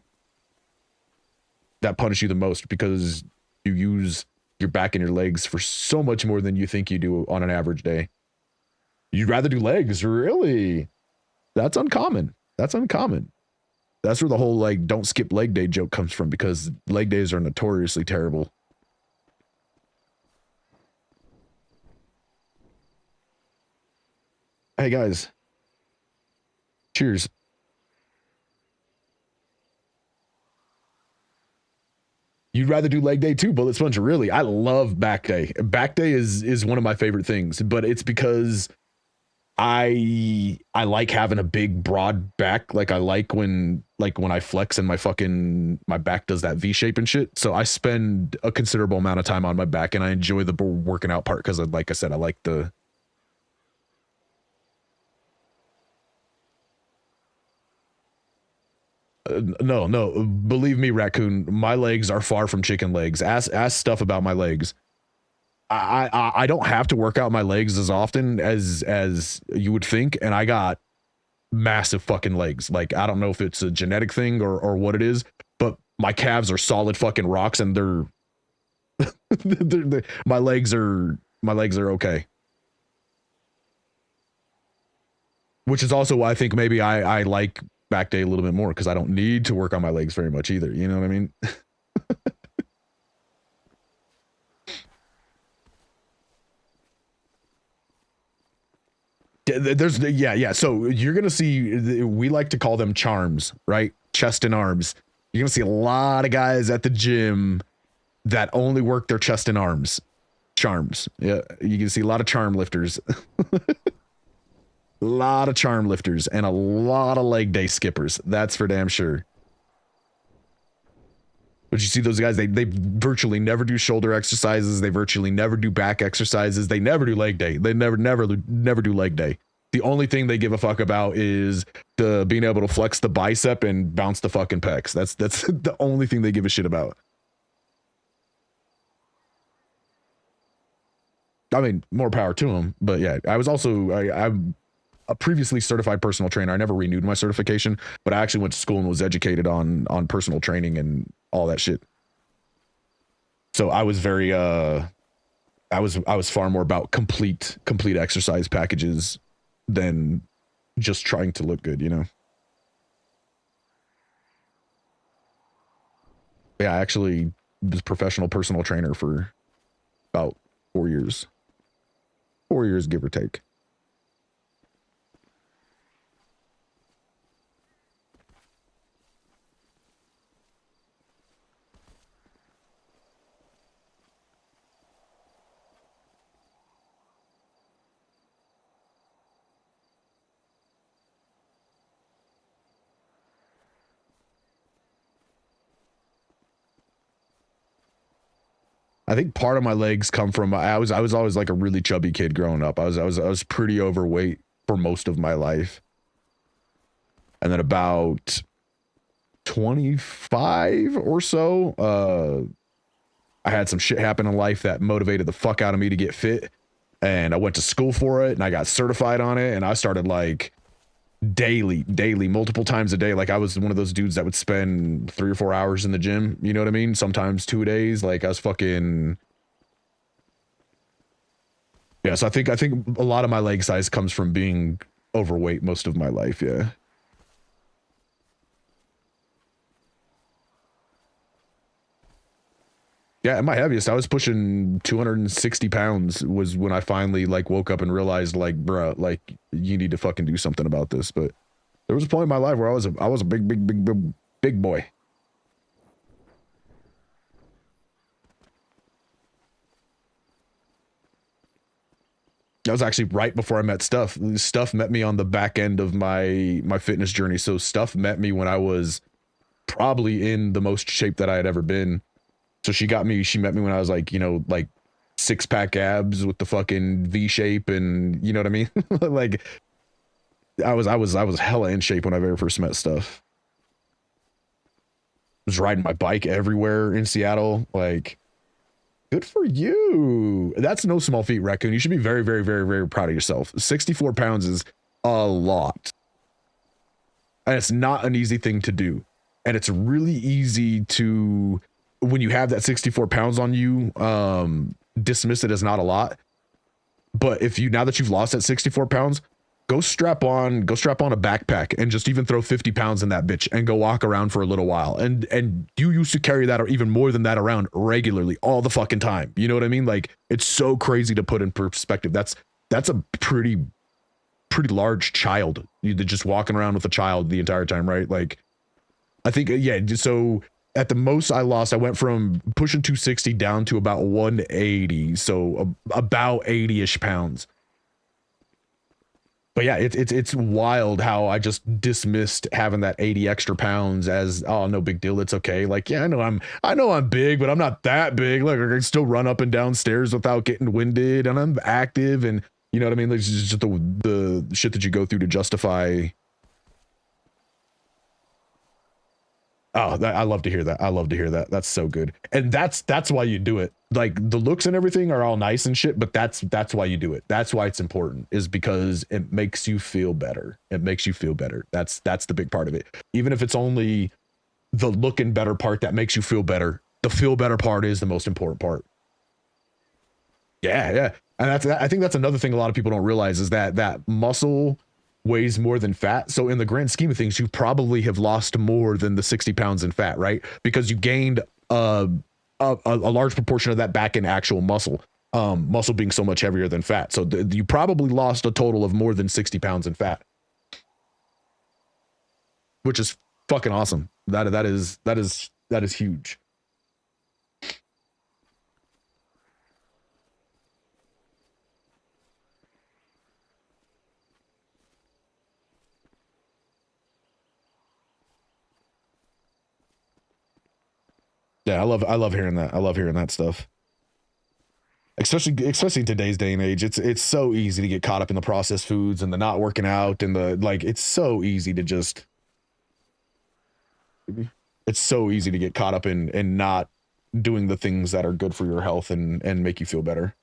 that punish you the most because you use your back and your legs for so much more than you think you do on an average day. You'd rather do legs, really? That's uncommon. That's uncommon. That's where the whole like don't skip leg day joke comes from, because leg days are notoriously terrible. Hey guys, cheers. You'd rather do leg day too, Bullet Sponge? Really? I love back day. Back day is one of my favorite things, but it's because I like having a big broad back. Like I like when I flex and my back does that V shape and shit. So I spend a considerable amount of time on my back, and I enjoy the working out part because, like I said, I like the. No, believe me, Raccoon, my legs are far from chicken legs. Ask stuff about my legs. I don't have to work out my legs as often as you would think, and I got massive fucking legs. Like, I don't know if it's a genetic thing or what it is, but my calves are solid fucking rocks, and My legs are okay. Which is also why I think maybe I like back day a little bit more, because I don't need to work on my legs very much either. You know what I mean? There's yeah. So you're gonna see, we like to call them charms, right? Chest and arms. You're gonna see a lot of guys at the gym that only work their chest and arms. Charms. Yeah, you can see a lot of charm lifters. A lot of charm lifters and a lot of leg day skippers. That's for damn sure. But you see those guys, they virtually never do shoulder exercises. They virtually never do back exercises. They never do leg day. They never do leg day. The only thing they give a fuck about is the being able to flex the bicep and bounce the fucking pecs. That's the only thing they give a shit about. I mean, more power to them. But yeah, I was also, I'm a previously certified personal trainer. I never renewed my certification, but I actually went to school and was educated on personal training and all that shit. So I was very I was far more about complete exercise packages than just trying to look good, you know. Yeah, I actually was a professional personal trainer for about 4 years. 4 years, give or take. I think part of my legs come from, I was always like a really chubby kid growing up. I was pretty overweight for most of my life. And then about 25 or so, I had some shit happen in life that motivated the fuck out of me to get fit. And I went to school for it and I got certified on it. And I started like daily, multiple times a day. Like I was one of those dudes that would spend 3 or 4 hours in the gym. You know what I mean? Sometimes 2 days. Like I was fucking. Yeah. So I think a lot of my leg size comes from being overweight most of my life. Yeah. Yeah, at my heaviest, I was pushing 260 pounds was when I finally like woke up and realized like, bruh, like you need to fucking do something about this. But there was a point in my life where I was a big boy. That was actually right before I met Stuff. Stuff met me on the back end of my fitness journey. So Stuff met me when I was probably in the most shape that I had ever been. So she met me when I was like, you know, like 6-pack abs with the fucking V shape and you know what I mean? Like I was hella in shape when I very first met Stuff. I was riding my bike everywhere in Seattle. Like, good for you. That's no small feat, Raccoon. You should be very, very, very, very proud of yourself. 64 pounds is a lot. And it's not an easy thing to do. And it's really easy to, when you have that 64 pounds on you, dismiss it as not a lot. But if you, now that you've lost that 64 pounds, go strap on a backpack and just even throw 50 pounds in that bitch and go walk around for a little while. And you used to carry that or even more than that around regularly all the fucking time. You know what I mean? Like it's so crazy to put in perspective. That's a pretty large child. You're just walking around with a child the entire time, right? Like I think, yeah. So at the most I lost, I went from pushing 260 down to about 180. So about 80-ish pounds. But yeah, it's wild how I just dismissed having that 80 extra pounds as, oh, no big deal. It's okay. Like, yeah, I know I'm big, but I'm not that big. Like I can still run up and down stairs without getting winded, and I'm active, and you know what I mean? Like it's just the shit that you go through to justify. Oh, I love to hear that. I love to hear that. That's so good. And that's why you do it. Like the looks and everything are all nice and shit, but that's why you do it. That's why it's important, is because it makes you feel better. It makes you feel better. That's the big part of it. Even if it's only the looking better part that makes you feel better, the feel better part is the most important part. Yeah. And I think that's another thing a lot of people don't realize is that muscle weighs more than fat. So in the grand scheme of things, you probably have lost more than the 60 pounds in fat, right? Because you gained a large proportion of that back in actual muscle. Muscle being so much heavier than fat. So you probably lost a total of more than 60 pounds in fat, which is fucking awesome. That is huge. Yeah, I love hearing that. I love hearing that stuff. Especially in today's day and age, it's so easy to get caught up in the processed foods and the not working out and the like. It's so easy to get caught up in not doing the things that are good for your health and make you feel better.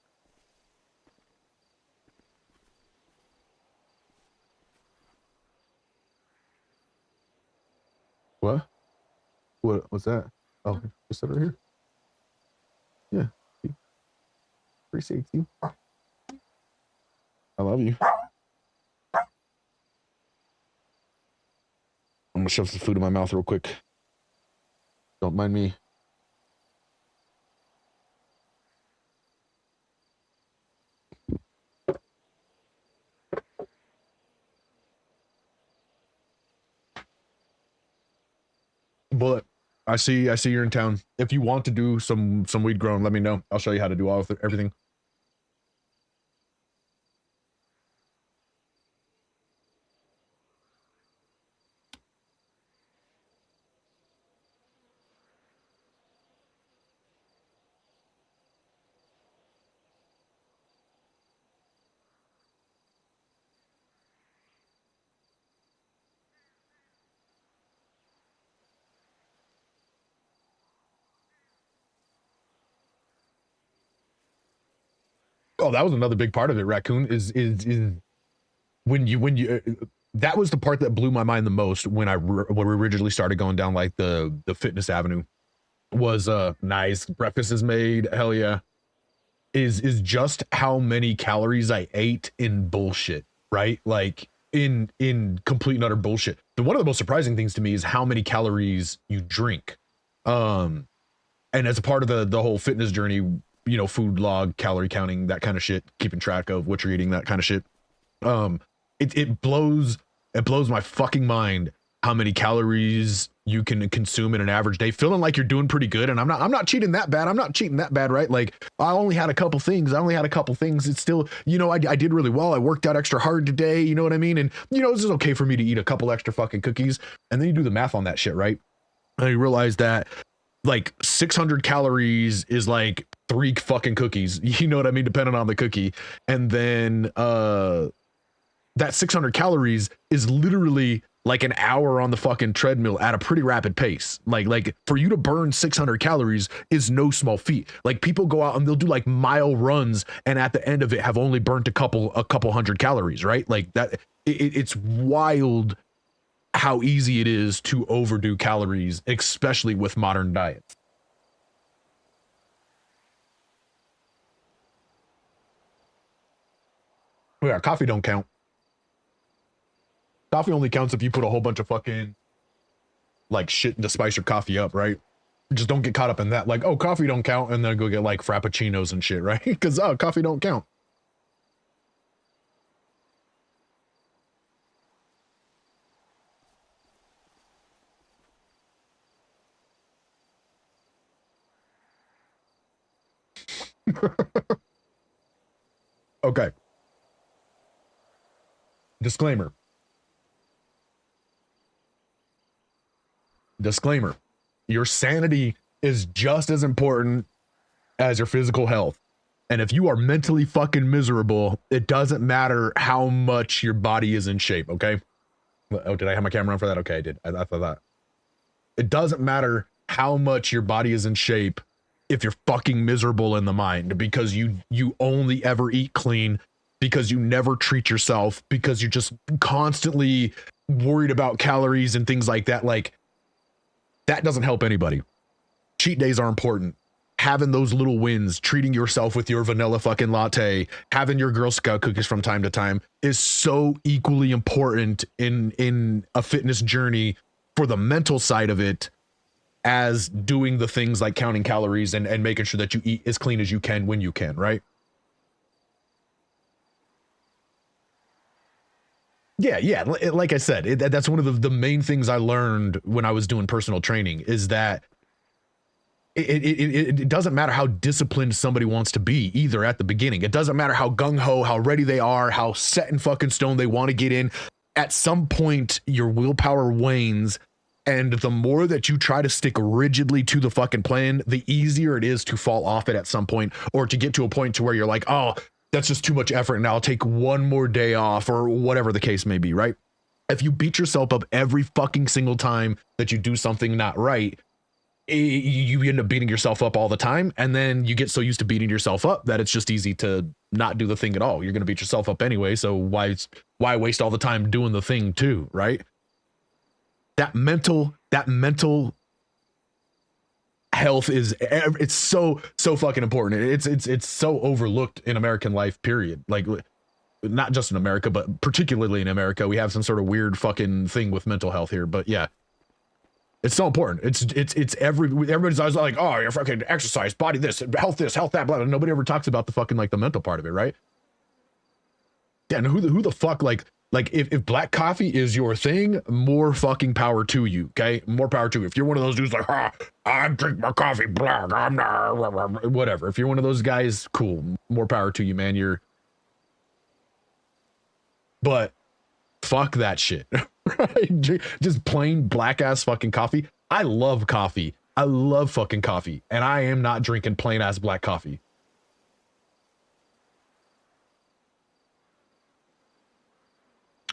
What? What's that? Oh, just over here. Yeah. Appreciate you. I love you. I'm gonna shove some food in my mouth real quick. Don't mind me. But I see you're in town. If you want to do some weed growing, let me know. I'll show you how to do all of it, everything. Oh, that was another big part of it. Raccoon is when you that was the part that blew my mind the most when when we originally started going down like the fitness avenue was nice breakfast is made, hell yeah, is just how many calories I ate in bullshit, right? Like in complete and utter bullshit. But one of the most surprising things to me is how many calories you drink. Um and as a part of the whole fitness journey, you know, food log, calorie counting, that kind of shit, keeping track of what you're eating, that kind of shit. Um, it blows my fucking mind how many calories you can consume in an average day, feeling like you're doing pretty good. And I'm not cheating that bad. I'm not cheating that bad, right? Like I only had a couple things. It's still, you know, I did really well. I worked out extra hard today. You know what I mean? And you know, it's just okay for me to eat a couple extra fucking cookies. And then you do the math on that shit, right? And you realize that like 600 calories is like 3 fucking cookies. You know what I mean? Depending on the cookie. And then that 600 calories is literally like an hour on the fucking treadmill at a pretty rapid pace. Like for you to burn 600 calories is no small feat. Like people go out and they'll do like mile runs and at the end of it have only burnt a couple hundred calories, right? Like that it's wild how easy it is to overdo calories, especially with modern diets. Yeah, coffee don't count. Coffee only counts if you put a whole bunch of fucking like shit to spice your coffee up, right? Just don't get caught up in that. Like, oh, coffee don't count, and then go get like frappuccinos and shit, right? Because coffee don't count. Okay. Disclaimer. Disclaimer. Your sanity is just as important as your physical health. And if you are mentally fucking miserable, it doesn't matter how much your body is in shape, okay? Oh, did I have my camera on for that? Okay, I did. I thought that. It doesn't matter how much your body is in shape if you're fucking miserable in the mind because you only ever eat clean, because you never treat yourself, because you're just constantly worried about calories and things like that. Like that doesn't help anybody. Cheat days are important. having those little wins, treating yourself with your vanilla fucking latte, having your Girl Scout cookies from time to time is so equally important in a fitness journey for the mental side of it as doing the things like counting calories and making sure that you eat as clean as you can when you can, right? Yeah. Like I said, that's one of the main things I learned when I was doing personal training is that it doesn't matter how disciplined somebody wants to be either at the beginning. It doesn't matter how gung-ho, how ready they are, how set in fucking stone they want to get in. At some point, your willpower wanes, and the more that you try to stick rigidly to the fucking plan, the easier it is to fall off it at some point, or to get to a point to where you're like, oh, that's just too much effort and I'll take one more day off, or whatever the case may be, right? If you beat yourself up every fucking single time that you do something not right, you end up beating yourself up all the time, and then you get so used to beating yourself up that it's just easy to not do the thing at all. You're going to beat yourself up anyway, so why waste all the time doing the thing too, right? That mental health it's so fucking important. It's so overlooked in American life, period. Like, not just in America, but particularly in America, we have some sort of weird fucking thing with mental health here. But yeah, it's so important. Everybody's always like, oh, you're fucking exercise, body this, health that, blah, blah. Nobody ever talks about the fucking like the mental part of it, right? Yeah, and who the fuck like if black coffee is your thing, more fucking power to you, okay? More power to you. If you're one of those dudes like, I drink my coffee black, I'm not, whatever. If you're one of those guys, cool, more power to you, man. But fuck that shit. Right? Just plain black ass fucking coffee. I love coffee. I love fucking coffee, and I am not drinking plain ass black coffee.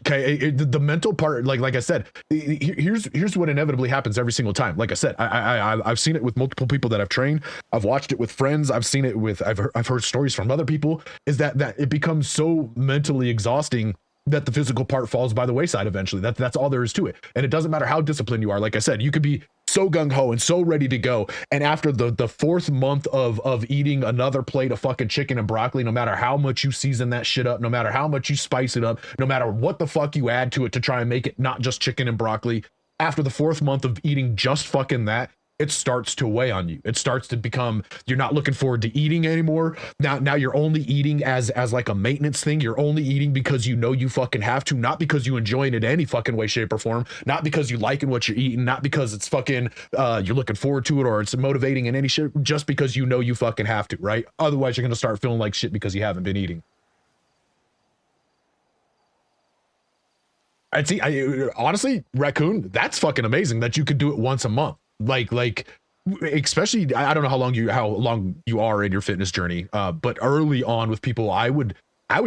Okay, the mental part, like I said, here's what inevitably happens every single time. Like I said, I've seen it with multiple people that I've trained. I've watched it with friends. I've seen it with I've heard stories from other people. Is that it becomes so mentally exhausting that the physical part falls by the wayside eventually. That's all there is to it. And it doesn't matter how disciplined you are. Like I said, you could be so gung-ho and so ready to go, and after the fourth month of eating another plate of fucking chicken and broccoli, no matter how much you season that shit up, no matter how much you spice it up, no matter what the fuck you add to it to try and make it not just chicken and broccoli, after the fourth month of eating just fucking that, it starts to weigh on you. It starts to become, you're not looking forward to eating anymore. Now you're only eating as like a maintenance thing. You're only eating because you know you fucking have to, not because you enjoy it in any fucking way, shape, or form, not because you liking what you're eating, not because it's fucking you're looking forward to it or it's motivating in any shit, just because you know you fucking have to, right? Otherwise you're gonna start feeling like shit because you haven't been eating. Honestly, Raccoon, that's fucking amazing that you could do it once a month. Like especially, I don't know how long you are in your fitness journey, but early on with people, I would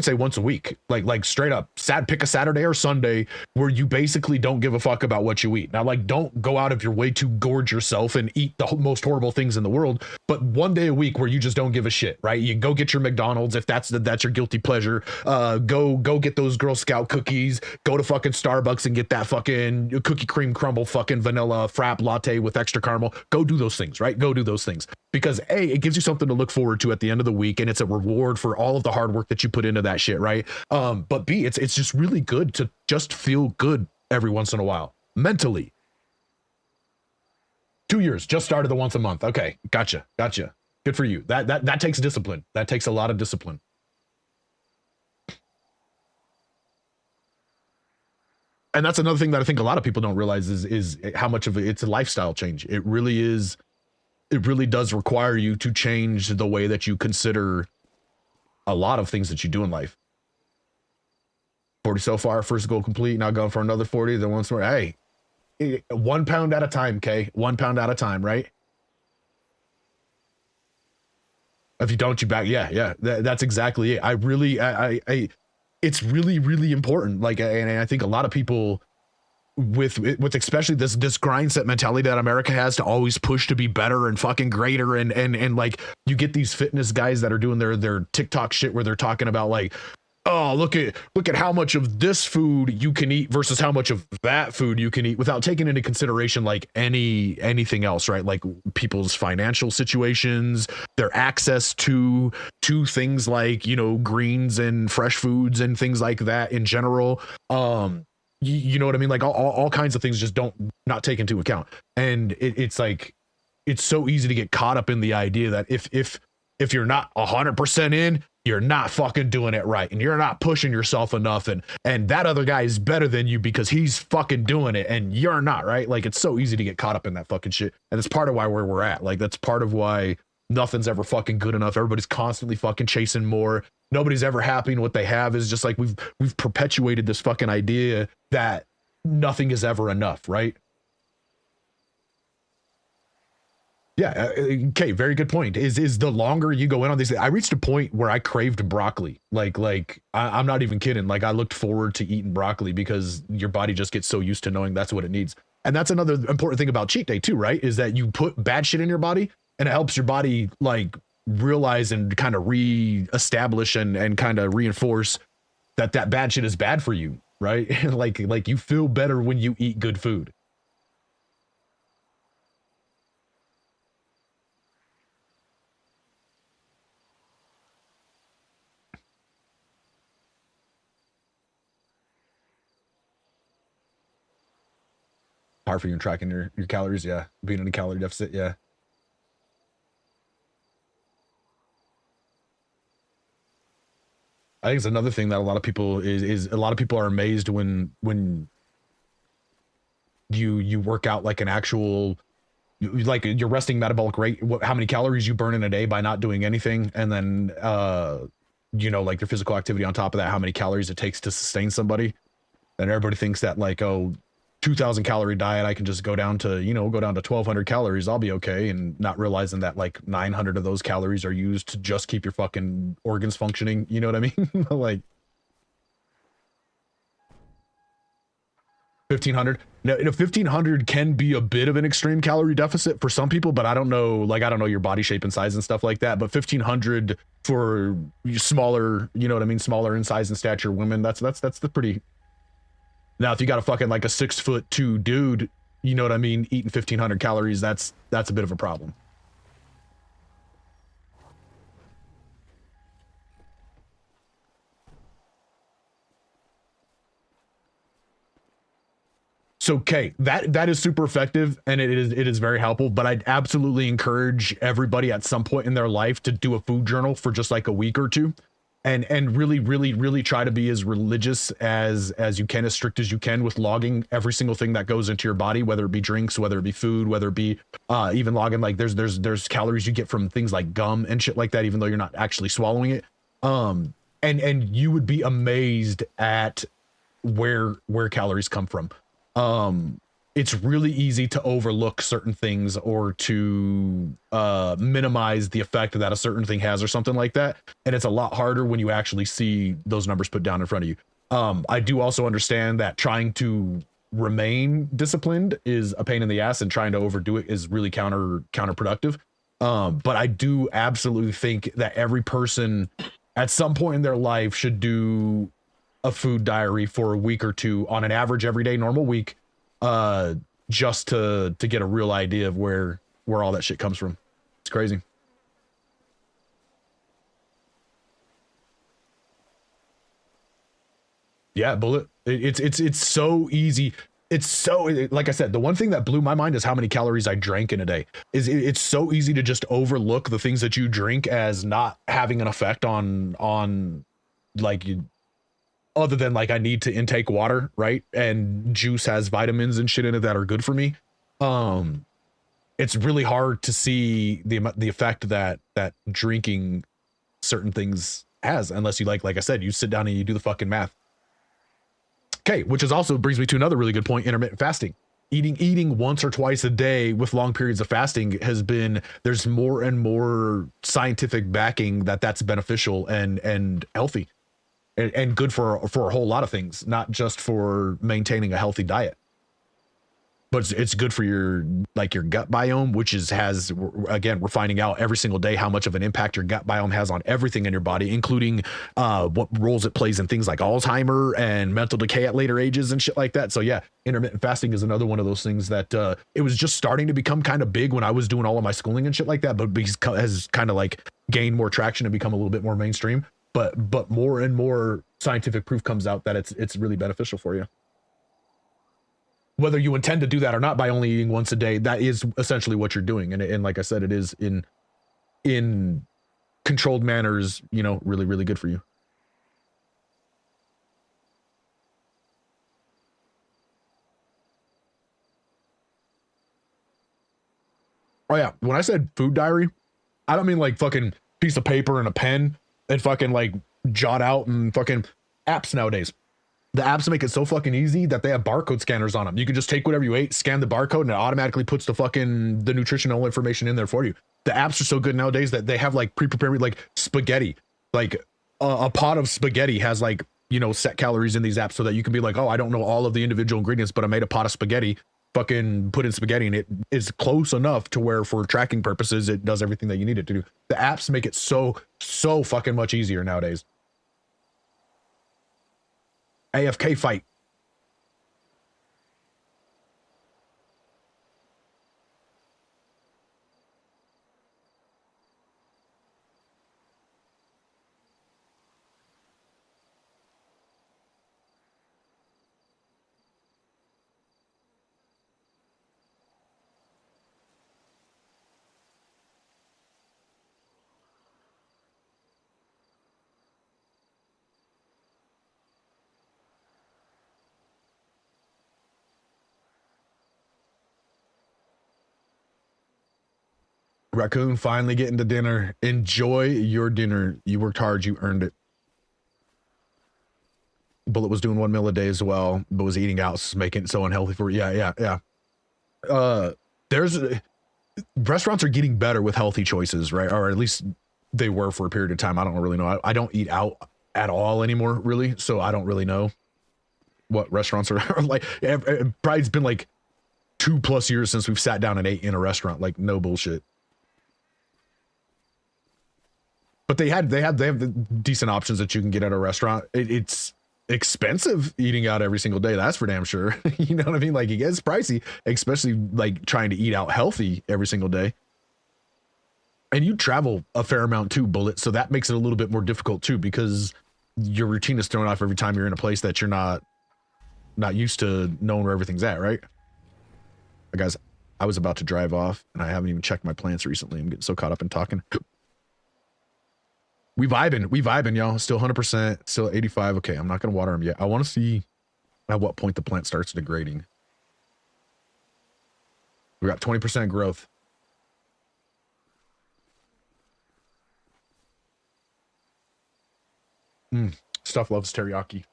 say once a week, like straight up, pick a Saturday or Sunday where you basically don't give a fuck about what you eat. Now, like, don't go out of your way to gorge yourself and eat the most horrible things in the world, but one day a week where you just don't give a shit, right? You go get your McDonald's if that's your guilty pleasure. Go get those Girl Scout cookies. Go to fucking Starbucks and get that fucking cookie cream crumble fucking vanilla frap latte with extra caramel. Go do those things, right? Go do those things, because A, it gives you something to look forward to at the end of the week, and it's a reward for all of the hard work that you put into that shit, right? But B, it's just really good to just feel good every once in a while mentally. 2 years, just started the once a month. Okay, gotcha. Good for you. That takes discipline. That takes a lot of discipline. And that's another thing that I think a lot of people don't realize is how much of it's a lifestyle change. It really is. It really does require you to change the way that you consider a lot of things that you do in life. 40 so far, first goal complete, now going for another 40, then once more. Hey, 1 pound at a time, okay? 1 pound at a time, right? If you don't, you back. Yeah. That's exactly it. It's really, really important. Like, and I think a lot of people with especially this grind set mentality that America has to always push to be better and fucking greater, and like, you get these fitness guys that are doing their TikTok shit where they're talking about like, oh, look at how much of this food you can eat versus how much of that food you can eat, without taking into consideration like anything else, right? Like people's financial situations, their access to things like, you know, greens and fresh foods and things like that in general. You know what I mean? Like all kinds of things just don't not take into account. And it's like, it's so easy to get caught up in the idea that if you're not 100% in, you're not fucking doing it right, and you're not pushing yourself enough, and that other guy is better than you because he's fucking doing it and you're not, right? Like, it's so easy to get caught up in that fucking shit. And it's part of why where we're at. Like, that's part of why nothing's ever fucking good enough. Everybody's constantly fucking chasing more. Nobody's ever happy in what they have. Is just like we've perpetuated this fucking idea that nothing is ever enough, right? Yeah. Okay. Very good point. Is the longer you go in on these, I reached a point where I craved broccoli. I'm not even kidding. Like, I looked forward to eating broccoli because your body just gets so used to knowing that's what it needs. And that's another important thing about cheat day too, right? Is that you put bad shit in your body and it helps your body like realize and kind of re-establish and kind of reinforce that bad shit is bad for you, right? like you feel better when you eat good food. Hard for you in tracking your calories, yeah. Being in a calorie deficit, yeah. I think it's another thing that a lot of people is a lot of people are amazed when you work out like an actual, like your resting metabolic rate, how many calories you burn in a day by not doing anything, and then you know, like your physical activity on top of that, how many calories it takes to sustain somebody. And everybody thinks that like, oh, 2,000 calorie diet, I can just go down to 1,200 calories, I'll be okay, and not realizing that like 900 of those calories are used to just keep your fucking organs functioning. You know what I mean? Like 1,500. Now, 1,500 can be a bit of an extreme calorie deficit for some people, but I don't know your body shape and size and stuff like that. But 1,500 for smaller, you know what I mean, smaller in size and stature women, that's the pretty. Now, if you got a fucking like a 6'2" dude, you know what I mean, eating 1,500 calories, that's a bit of a problem. So, okay, that is super effective and it is very helpful. But I'd absolutely encourage everybody at some point in their life to do a food journal for just like a week or two. And really try to be as religious as you can, as strict as you can with logging every single thing that goes into your body, whether it be drinks, whether it be food, whether it be even logging like there's calories you get from things like gum and shit like that, even though you're not actually swallowing it. And you would be amazed at where calories come from. It's really easy to overlook certain things or to minimize the effect that a certain thing has or something like that. And it's a lot harder when you actually see those numbers put down in front of you. I do also understand that trying to remain disciplined is a pain in the ass, and trying to overdo it is really counterproductive. But I do absolutely think that every person at some point in their life should do a food diary for a week or two on an average everyday normal week, just to get a real idea of where all that shit comes from. It's crazy. Yeah, bullet. It's so easy. It's so, like I said, the one thing that blew my mind is how many calories I drank in a day. It's so easy to just overlook the things that you drink as not having an effect on like you, other than like I need to intake water, right? And juice has vitamins and shit in it that are good for me. It's really hard to see the effect that drinking certain things has, unless you like I said, you sit down and you do the fucking math. Okay, which is also brings me to another really good point: intermittent fasting. Eating once or twice a day with long periods of fasting there's more and more scientific backing that that's beneficial and healthy and good for a whole lot of things, not just for maintaining a healthy diet. but it's good for your like your gut biome, which is has again we're finding out every single day how much of an impact your gut biome has on everything in your body, including what roles it plays in things like Alzheimer and mental decay at later ages and shit like that. So yeah, intermittent fasting is another one of those things that it was just starting to become kind of big when I was doing all of my schooling and shit like that, but has kind of like gained more traction and become a little bit more mainstream. But more and more scientific proof comes out that it's really beneficial for you. Whether you intend to do that or not by only eating once a day, that is essentially what you're doing. And like I said, it is in controlled manners, you know, really, really good for you. Oh yeah, when I said food diary, I don't mean like fucking piece of paper and a pen and fucking like jot out and fucking apps nowadays. The apps make it so fucking easy that they have barcode scanners on them. You can just take whatever you ate, scan the barcode, and it automatically puts the nutritional information in there for you. The apps are so good nowadays that they have like pre-prepared like spaghetti. Like a pot of spaghetti has like, you know, set calories in these apps so that you can be like, oh, I don't know all of the individual ingredients, but I made a pot of spaghetti, fucking put in spaghetti, and it is close enough to where for tracking purposes, it does everything that you need it to do. The apps make it so fucking much easier nowadays. AFK fight. Raccoon finally getting to dinner. Enjoy your dinner. You worked hard. You earned it. Bullet was doing 1 meal a day as well, but was eating out, making it so unhealthy for you. Yeah. There's restaurants are getting better with healthy choices, right? Or at least they were for a period of time. I don't really know. I don't eat out at all anymore, really. So I don't really know what restaurants are like. Probably it's been like 2+ years since we've sat down and ate in a restaurant. Like no bullshit. But they have the decent options that you can get at a restaurant. It's expensive eating out every single day. That's for damn sure. You know what I mean? Like it gets pricey, especially like trying to eat out healthy every single day. And you travel a fair amount too, Bullet. So that makes it a little bit more difficult too, because your routine is thrown off every time you're in a place that you're not used to knowing where everything's at, right? Guys, I was about to drive off and I haven't even checked my plants recently. I'm getting so caught up in talking. We vibing, y'all. Still 100%, still 85. Okay, I'm not gonna water them yet. I want to see at what point the plant starts degrading. We got 20% growth. Stuff loves teriyaki.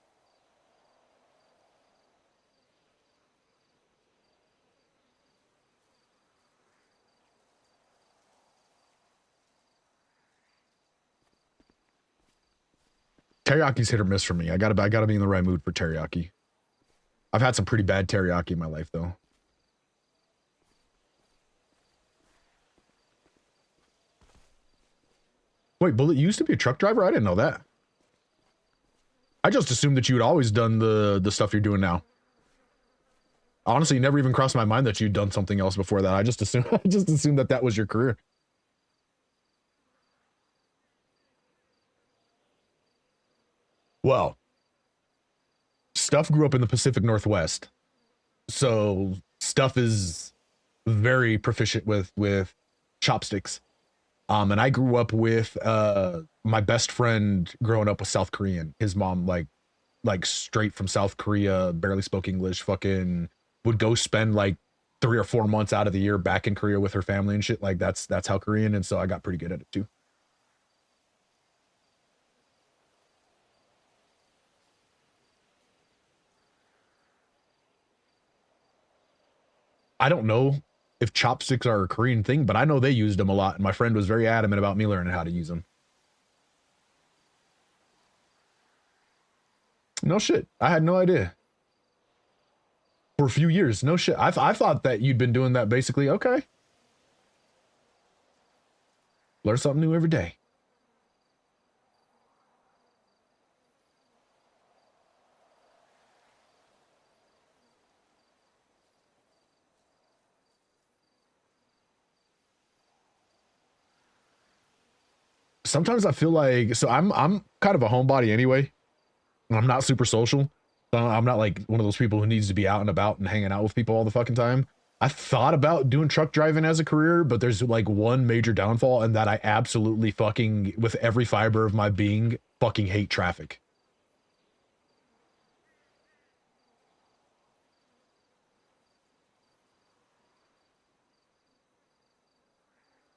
Teriyaki's hit or miss for me. I gotta be in the right mood for teriyaki. I've had some pretty bad teriyaki in my life though. Wait, Bullet, you used to be a truck driver? I didn't know that. I just assumed that you had always done the stuff you're doing now. Honestly, it never even crossed my mind that you'd done something else before that. I just assumed that was your career. Well, Stuff grew up in the Pacific Northwest. So Stuff is very proficient with chopsticks. And I grew up with my best friend growing up was South Korean. His mom like straight from South Korea, barely spoke English, fucking would go spend like 3 or 4 months out of the year back in Korea with her family and shit. Like that's how Korean, and so I got pretty good at it too. I don't know if chopsticks are a Korean thing, but I know they used them a lot, and my friend was very adamant about me learning how to use them. No shit. I had no idea. a few years. No shit. I thought that you'd been doing that basically. Okay. Learn something new every day. Sometimes I feel like, so I'm kind of a homebody anyway. I'm not super social. I'm not like one of those people who needs to be out and about and hanging out with people all the fucking time. I thought about doing truck driving as a career, but there's like one major downfall, and that I absolutely fucking, with every fiber of my being, fucking hate traffic.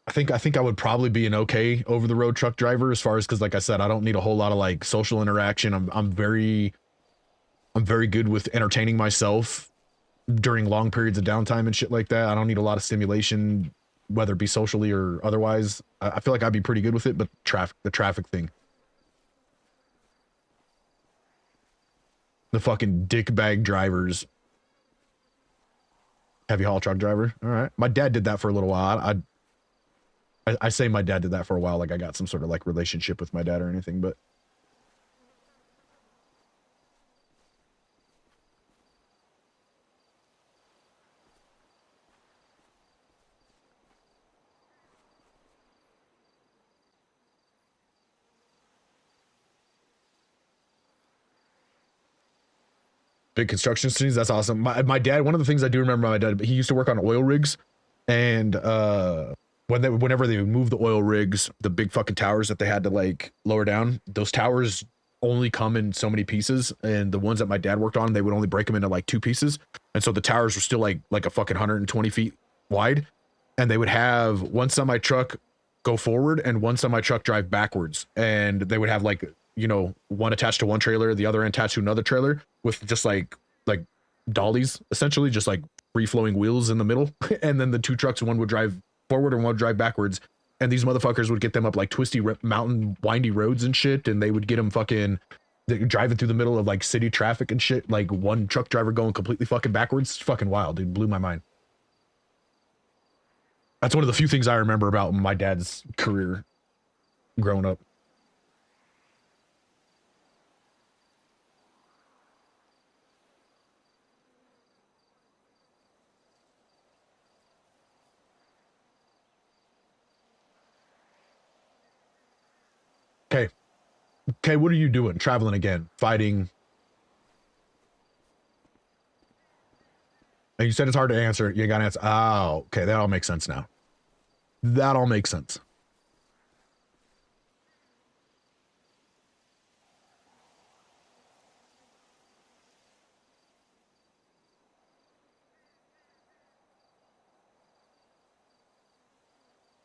I think I would probably be an okay over the road truck driver as far as, because like I said, I don't need a whole lot of like social interaction. I'm very good with entertaining myself during long periods of downtime and shit like that. I don't need a lot of stimulation, whether it be socially or otherwise. I feel like I'd be pretty good with it, but the traffic thing. The fucking dickbag drivers. Heavy haul truck driver. All right. My dad did that for a little while. I say my dad did that for a while, like I got some sort of like relationship with my dad or anything, but big construction scenes. That's awesome. My dad, one of the things I do remember my dad, he used to work on oil rigs, and whenever they would move the oil rigs, the big fucking towers that they had to like lower down, those towers only come in so many pieces, and the ones that my dad worked on, they would only break them into like 2 pieces, and so the towers were still like a fucking 120 feet wide, and they would have one semi truck go forward and one semi truck drive backwards, and they would have like, you know, one attached to one trailer, the other attached to another trailer, with just like dollies, essentially just like free flowing wheels in the middle, and then the 2 trucks, one would drive forward and one would drive backwards, and these motherfuckers would get them up like twisty mountain windy roads and shit, and they would get them fucking driving through the middle of like city traffic and shit, like one truck driver going completely fucking backwards. It's fucking wild, dude. Blew my mind. That's one of the few things I remember about my dad's career growing up. Okay. Okay, what are you doing? Traveling again, fighting. And you said it's hard to answer. You gotta answer. Oh, okay, that all makes sense now. That all makes sense.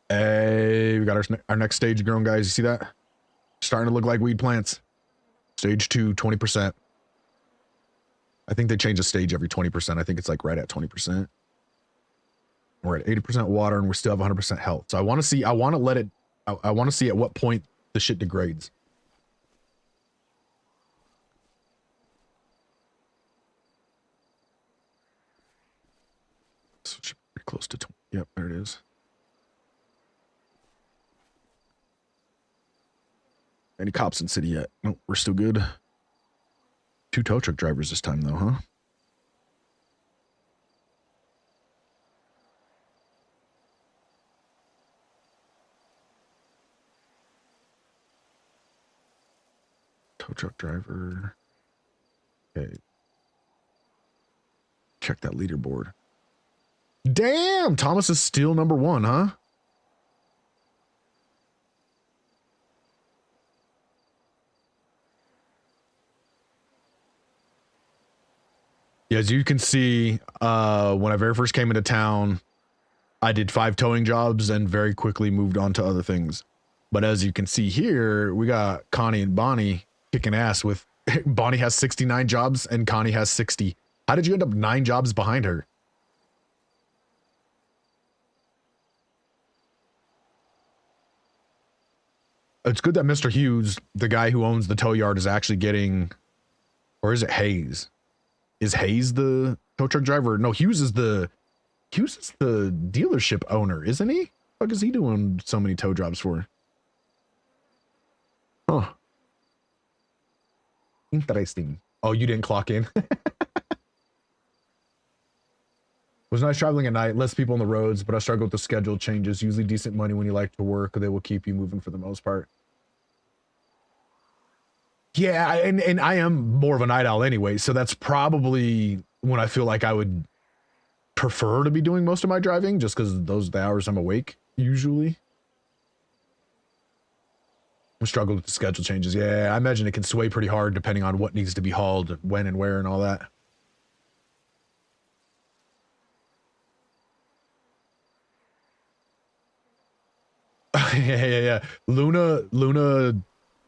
Hey, we got our next stage grown, guys. You see that? Starting to look like weed plants. Stage 2, 20%. I think they change the stage every 20%. I think it's like right at 20%. We're at 80% water and we still have 100% health. So I want to see, I want to see at what point the shit degrades. So it should be pretty close to 20. Yep, there it is. Any cops in city yet? Nope, we're still good. 2 tow truck drivers this time though, huh? Tow truck driver. Okay. Check that leaderboard. Damn, Thomas is still number 1, huh? Yeah, as you can see, when I very first came into town, I did 5 towing jobs and very quickly moved on to other things. But as you can see here, we got Connie and Bonnie kicking ass with Bonnie has 69 jobs and Connie has 60. How did you end up 9 jobs behind her? It's good that Mr. Hughes, the guy who owns the tow yard, is actually getting, or is it Hayes? Is Hayes the Tow truck driver. No, Hughes is the dealership owner, isn't he? What is he doing so many tow jobs for? Huh. Interesting. Oh, you didn't clock in. Was nice traveling at night, less people on the roads, but I struggle with the schedule changes. Usually decent money when you like to work. They will keep you moving for the most part. Yeah, and I am more of a night owl anyway, so that's probably when I feel like I would prefer to be doing most of my driving, just because those are the hours I'm awake, usually. I struggle with the schedule changes. Yeah, I imagine it can sway pretty hard depending on what needs to be hauled, when and where and all that. Yeah. Luna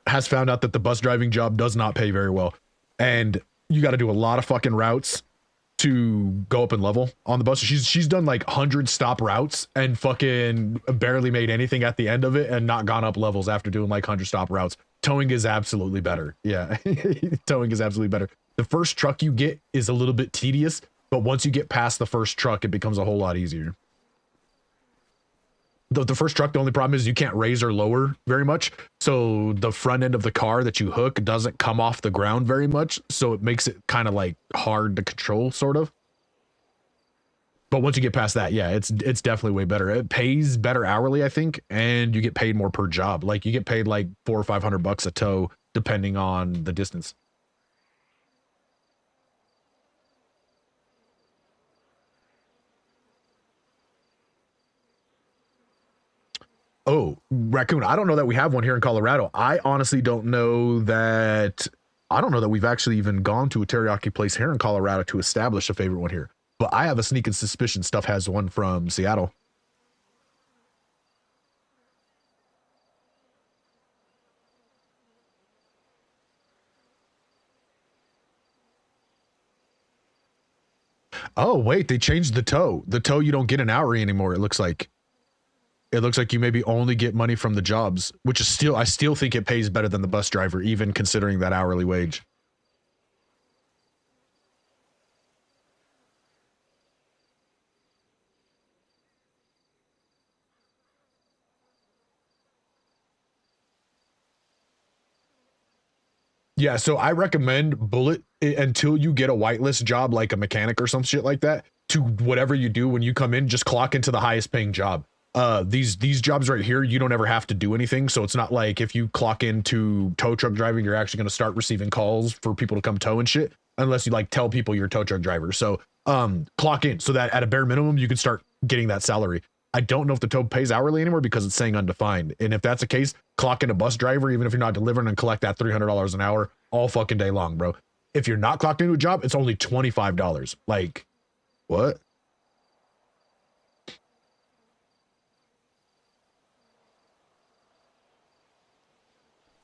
has found out that the bus driving job does not pay very well. And you got to do a lot of fucking routes to go up in level on the bus. She's done like 100 stop routes and fucking barely made anything at the end of it and not gone up levels after doing like 100 stop routes. Towing is absolutely better. Yeah. Towing is absolutely better. The first truck you get is a little bit tedious, but once you get past the first truck, it becomes a whole lot easier. The first truck, the only problem is you can't raise or lower very much. So the front end of the car that you hook doesn't come off the ground very much. So it makes it kind of like hard to control, sort of. But once you get past that, yeah, it's definitely way better. It pays better hourly, I think, and you get paid more per job. Like you get paid like $400 or $500 a tow, depending on the distance. Oh, raccoon. I don't know that we have one here in Colorado. I honestly don't know that. I don't know that we've actually even gone to a teriyaki place here in Colorado to establish a favorite one here. But I have a sneaking suspicion Stuff has one from Seattle. Oh, wait, they changed the tow. The tow you don't get an hourly anymore, it looks like. It looks like you maybe only get money from the jobs, which is still, I still think it pays better than the bus driver, even considering that hourly wage. Yeah, so I recommend bullet until you get a whitelist job like a mechanic or some shit like that. To whatever you do when you come in, just clock into the highest paying job. These jobs right here, you don't ever have to do anything. So it's not like if you clock into tow truck driving, you're actually going to start receiving calls for people to come tow and shit, unless you like tell people you're a tow truck driver. So clock in so that at a bare minimum you can start getting that salary. I don't know if the tow pays hourly anymore because it's saying undefined. And if that's the case, clock in a bus driver, even if you're not delivering, and collect that $300 an hour all fucking day long, bro. If you're not clocked into a job, it's only $25. Like, what?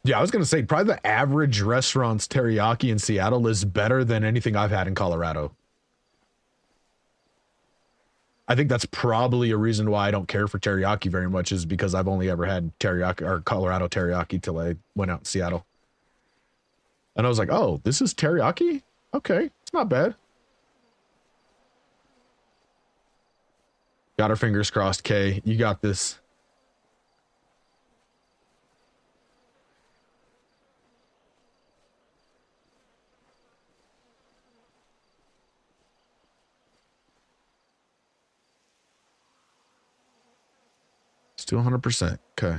Yeah, I was gonna say probably the average restaurant's teriyaki in Seattle is better than anything I've had in Colorado. I think that's probably a reason why I don't care for teriyaki very much, is because I've only ever had teriyaki or Colorado teriyaki till I went out in Seattle. And I was like, oh, this is teriyaki? Okay, it's not bad. Got our fingers crossed, Kay. You got this. Still 100%. Okay.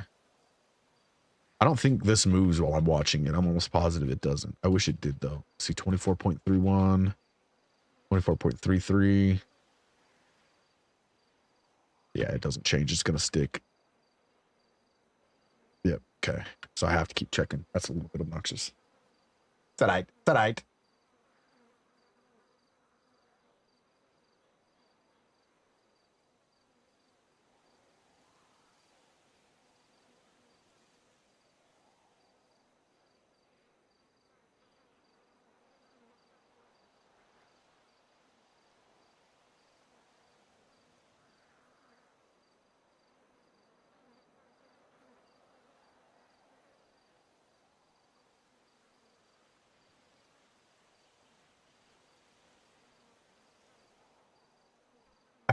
I don't think this moves while I'm watching it. I'm almost positive it doesn't. I wish it did, though. See, 24.31, 24.33. Yeah, it doesn't change. It's going to stick. Yep. Okay. So I have to keep checking. That's a little bit obnoxious. It's all right. It's all right.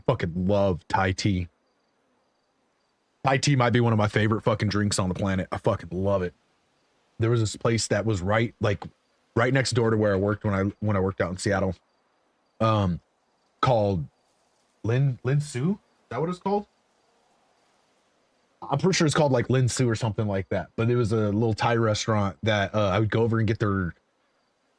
fucking love Thai tea. Thai tea might be one of my favorite fucking drinks on the planet. I fucking love it. There was this place that was right next door to where I worked when I worked out in Seattle. Called Lin Su? Is that what it's called? I'm pretty sure it's called like Lin Su or something like that. But it was a little Thai restaurant that I would go over and get their.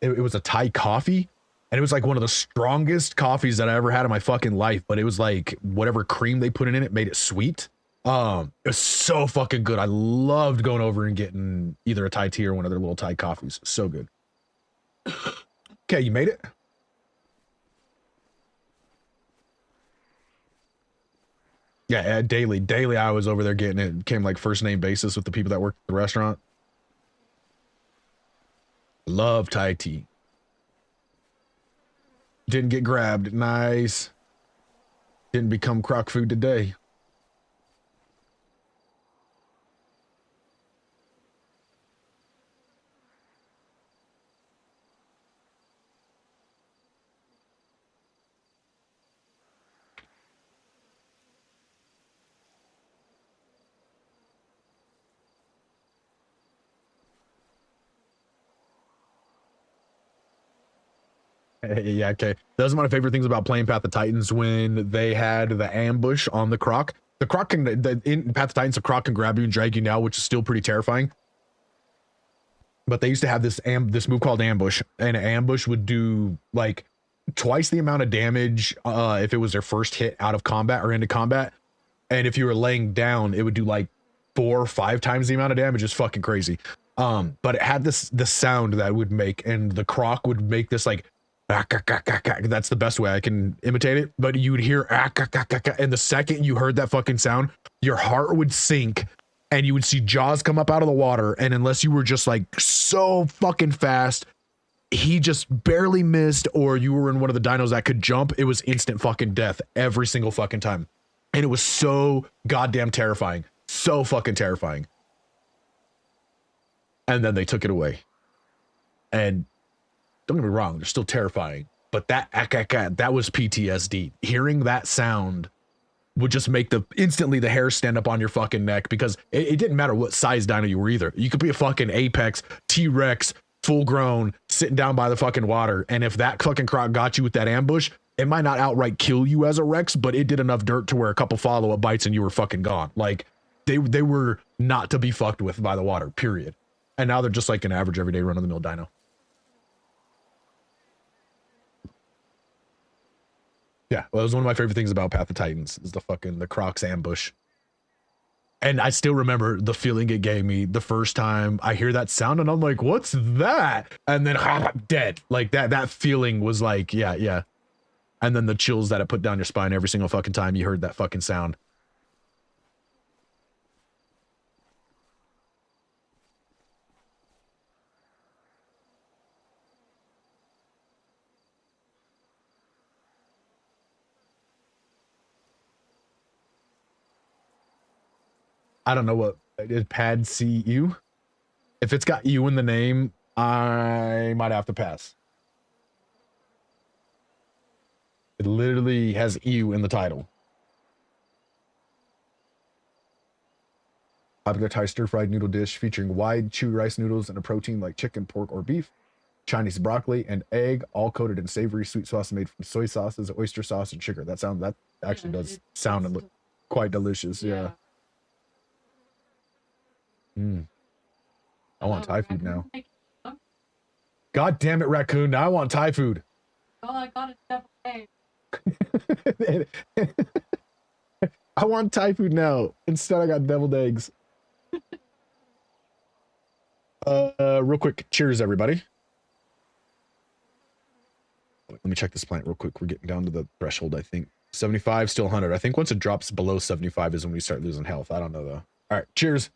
It was a Thai coffee, and it was like one of the strongest coffees that I ever had in my fucking life. But it was like whatever cream they put in it made it sweet. It was so fucking good. I loved going over and getting either a Thai tea or one of their little Thai coffees. So good. Okay, you made it. Yeah, daily I was over there getting it. It came like first name basis with the people that worked at the restaurant. Love Thai tea. Didn't get grabbed. Nice. Didn't become crock food today. Yeah, okay. That was one of my favorite things about playing Path of Titans when they had the ambush on the croc. The croc can, in Path of Titans, the croc can grab you and drag you now, which is still pretty terrifying. But they used to have this move called ambush, and an ambush would do like twice the amount of damage if it was their first hit out of combat or into combat. And if you were laying down, it would do like 4 or 5 times the amount of damage. It's fucking crazy. But it had the sound that it would make, and the croc would make this like that's the best way I can imitate it. But you would hear and the second you heard that fucking sound, your heart would sink and you would see jaws come up out of the water. And unless you were just like so fucking fast, he just barely missed, or you were in one of the dinos that could jump, it was instant fucking death every single fucking time. And it was so goddamn terrifying. So fucking terrifying. And then they took it away. And don't get me wrong, they're still terrifying. But that was PTSD. Hearing that sound would just make instantly the hair stand up on your fucking neck, because it didn't matter what size dino you were either. You could be a fucking Apex, T-Rex, full grown, sitting down by the fucking water. And if that fucking croc got you with that ambush, it might not outright kill you as a Rex, but it did enough dirt to where a couple follow-up bites and you were fucking gone. Like, they were not to be fucked with by the water, period. And now they're just like an average everyday run-of-the-mill dino. Yeah, well, that was one of my favorite things about Path of Titans is the Crocs ambush. And I still remember the feeling it gave me the first time I hear that sound, and I'm like, what's that? And then I'm dead. Like that feeling was like, yeah. And then the chills that it put down your spine every single fucking time you heard that fucking sound. I don't know what did Pad see you. If it's got you in the name, I might have to pass. It literally has you in the title. Popular Thai stir-fried noodle dish featuring wide, chewy rice noodles and a protein like chicken, pork, or beef. Chinese broccoli and egg, all coated in savory sweet sauce made from soy sauces, oyster sauce, and sugar. That actually does sound and look quite delicious. Yeah. I want Thai food now. God damn it, raccoon! Now I want Thai food. All I got is deviled eggs. I want Thai food now. Instead, I got deviled eggs. Real quick, cheers, everybody. Let me check this plant real quick. We're getting down to the threshold, I think. 75, still 100. I think once it drops below 75 is when we start losing health. I don't know, though. All right, cheers.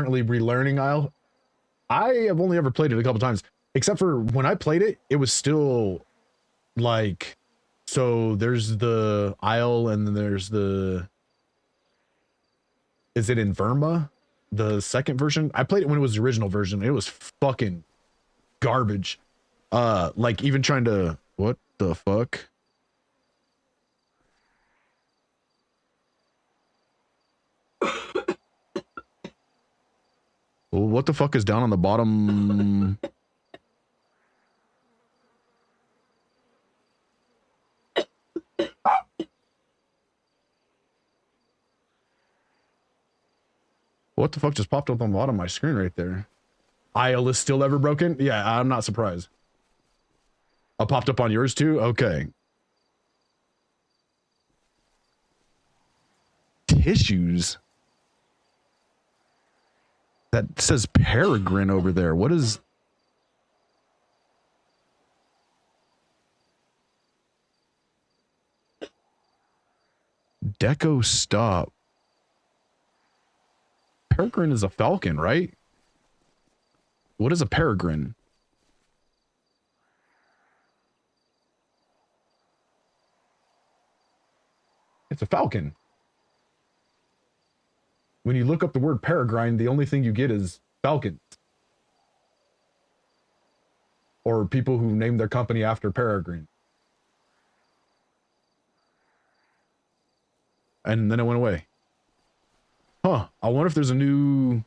currently relearning Isle. I have only ever played it a couple times, except for when I played it, it was still like, so there's the Isle and then there's the, is it in Verma? The second version? I played it when it was the original version. It was fucking garbage. Like even trying to, what the fuck? Well, what the fuck is down on the bottom? What the fuck just popped up on the bottom of my screen right there? Isle is still ever broken? Yeah, I'm not surprised. Oh, popped up on yours too? Okay. Tissues? That says Peregrine over there. What is... Deco stop. Peregrine is a falcon, right? What is a peregrine? It's a falcon. When you look up the word peregrine, the only thing you get is falcons. Or people who name their company after Peregrine. And then it went away. Huh. I wonder if there's a new...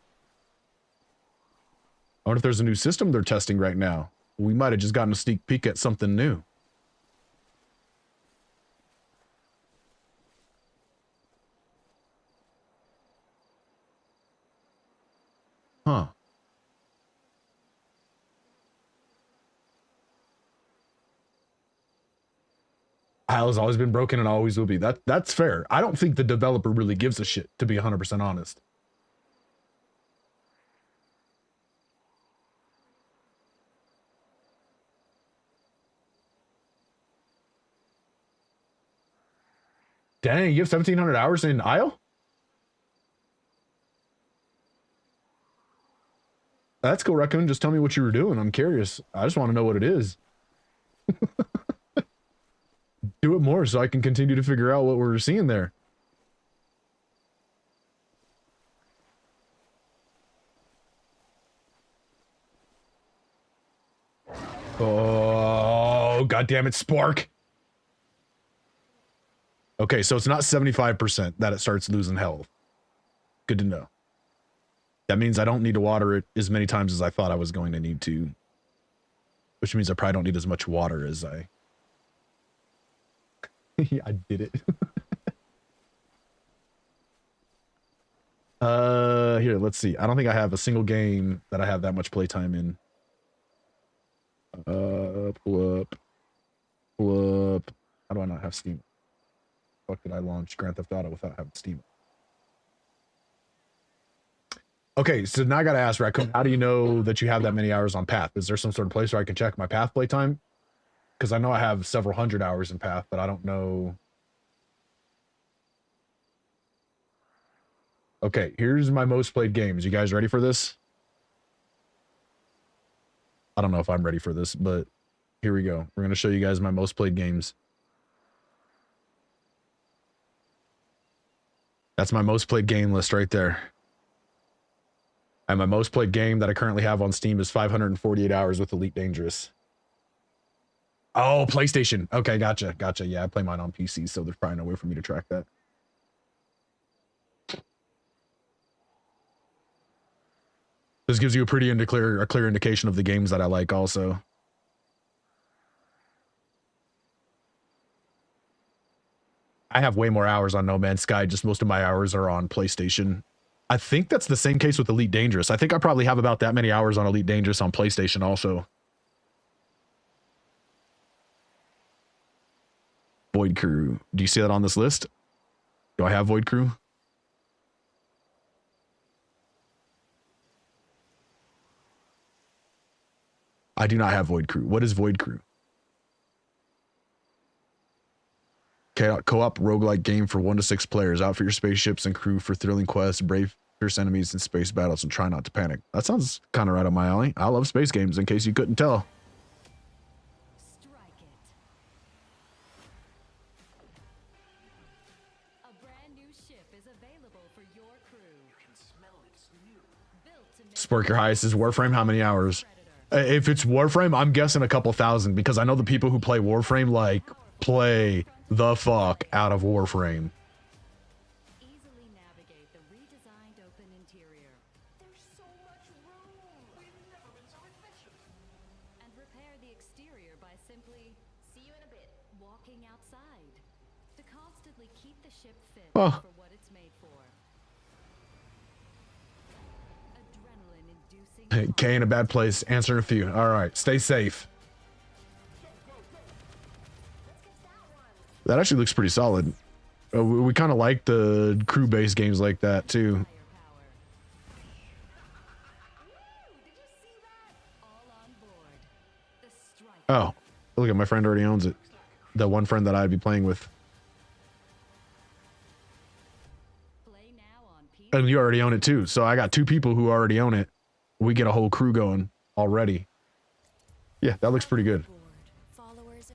I wonder if there's a new system they're testing right now. We might have just gotten a sneak peek at something new. Huh. Isle's always been broken and always will be. That's fair. I don't think the developer really gives a shit, to be 100% honest. Dang, you have 1,700 hours in Isle? That's cool, Raccoon. Just tell me what you were doing. I'm curious. I just want to know what it is. Do it more so I can continue to figure out what we're seeing there. Oh, God damn it, Spark. Okay, so it's not 75% that it starts losing health. Good to know. That means I don't need to water it as many times as I thought I was going to need to. Which means I probably don't need as much water as I... Yeah, I did it. Here, let's see. I don't think I have a single game that I have that much playtime in. Pull up. How do I not have Steam? Fuck did I launch Grand Theft Auto without having Steam? Okay, so now I gotta ask, Raccoon, how do you know that you have that many hours on Path? Is there some sort of place where I can check my Path playtime? Because I know I have several hundred hours in Path, but I don't know. Okay, here's my most played games. You guys ready for this? I don't know if I'm ready for this, but here we go. We're going to show you guys my most played games. That's my most played game list right there. And my most played game that I currently have on Steam is 548 hours with Elite Dangerous. Oh, PlayStation. Okay, gotcha. Yeah, I play mine on PC, so there's probably no way for me to track that. This gives you a pretty clear indication of the games that I like also. I have way more hours on No Man's Sky, just most of my hours are on PlayStation. I think that's the same case with Elite Dangerous. I think I probably have about that many hours on Elite Dangerous on PlayStation also. Void Crew. Do you see that on this list? Do I have Void Crew? I do not have Void Crew. What is Void Crew? Co-op roguelike game for 1 to 6 players. Outfit your spaceships and crew for thrilling quests, brave fierce enemies in space battles and try not to panic. That sounds kind of right up my alley. I love space games, in case you couldn't tell. Strike it. A brand new ship is available for your crew. You can smell it's new. Built to make Spork, your highest is Warframe. How many hours? If it's Warframe, I'm guessing a couple thousand, because I know the people who play Warframe, like, play the fuck out of Warframe. easily navigate the redesigned open interior. There's so much room. We've never been so efficient. And repair the exterior by simply See you in a bit. walking outside. To constantly keep the ship fit Oh. for what it's made for. Adrenaline-inducing K in a bad place. Answer a few. All right. Stay safe. That actually looks pretty solid. We kind of like the crew-based games like that, too. firepower. Did you see that? All on board. The strike. Oh, look at my friend already owns it. The one friend that I'd be playing with. Play now on PC. And you already own it, too. So I got two people who already own it. We get a whole crew going already. Yeah, that looks pretty good. Followers.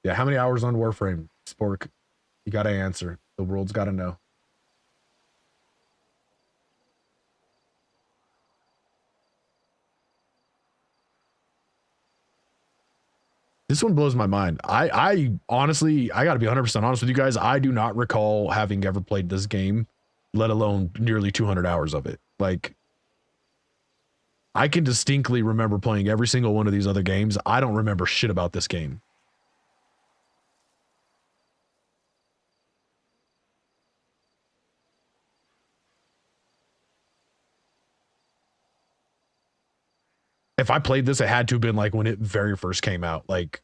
Yeah, how many hours on Warframe, Spork? You gotta answer. The world's gotta know. This one blows my mind. I honestly, I gotta be 100% honest with you guys. I do not recall having ever played this game, let alone nearly 200 hours of it. Like, I can distinctly remember playing every single one of these other games. I don't remember shit about this game. If I played this, it had to have been like when it very first came out. Like,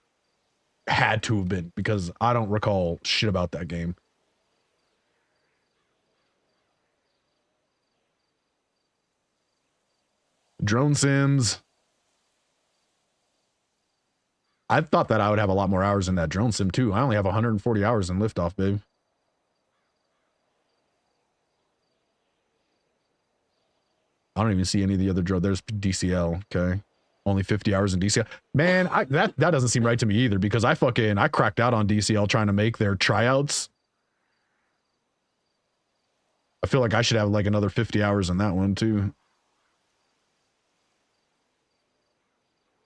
had to have been, because I don't recall shit about that game. Drone Sims. I thought that I would have a lot more hours in that drone sim too. I only have 140 hours in Liftoff, babe. I don't even see any of the other drone. There's DCL. Okay. Only 50 hours in DCL. Man, that doesn't seem right to me either, because I cracked out on DCL trying to make their tryouts. I feel like I should have like another 50 hours in that one too.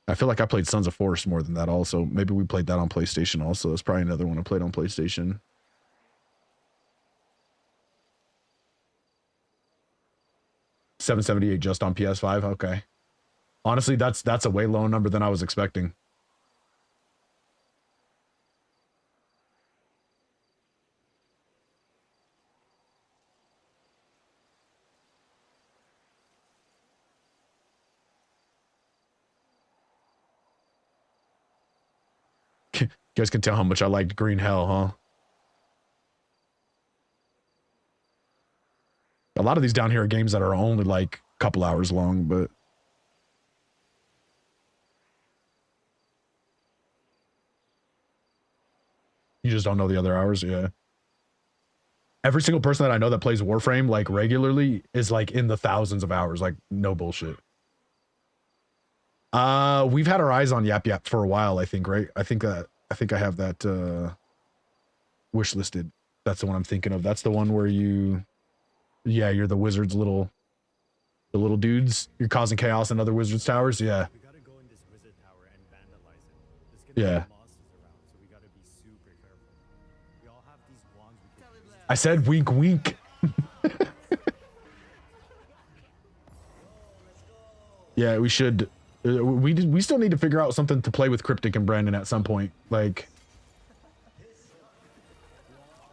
I feel like I played Sons of Force more than that also. Maybe we played that on PlayStation also. That's probably another one I played on PlayStation. $778 just on PS5. Okay. Honestly, that's a way lower number than I was expecting. You guys can tell how much I liked Green Hell, huh? A lot of these down here are games that are only like a couple hours long, but you just don't know the other hours. Yeah. Every single person that I know that plays Warframe like regularly is like in the thousands of hours, like no bullshit. We've had our eyes on Yap Yap for a while, I think, right? I think I have that wish listed. That's the one I'm thinking of. That's the one where you're the wizard's the little dudes. You're causing chaos in other wizards' towers. Yeah. We gotta go in this wizard tower and vandalize it. There's gonna Yeah. be monsters around, so we gotta be super careful. We all have these wands we can use. I said wink, wink. Yeah, we should. We still need to figure out something to play with Cryptic and Brandon at some point. Like,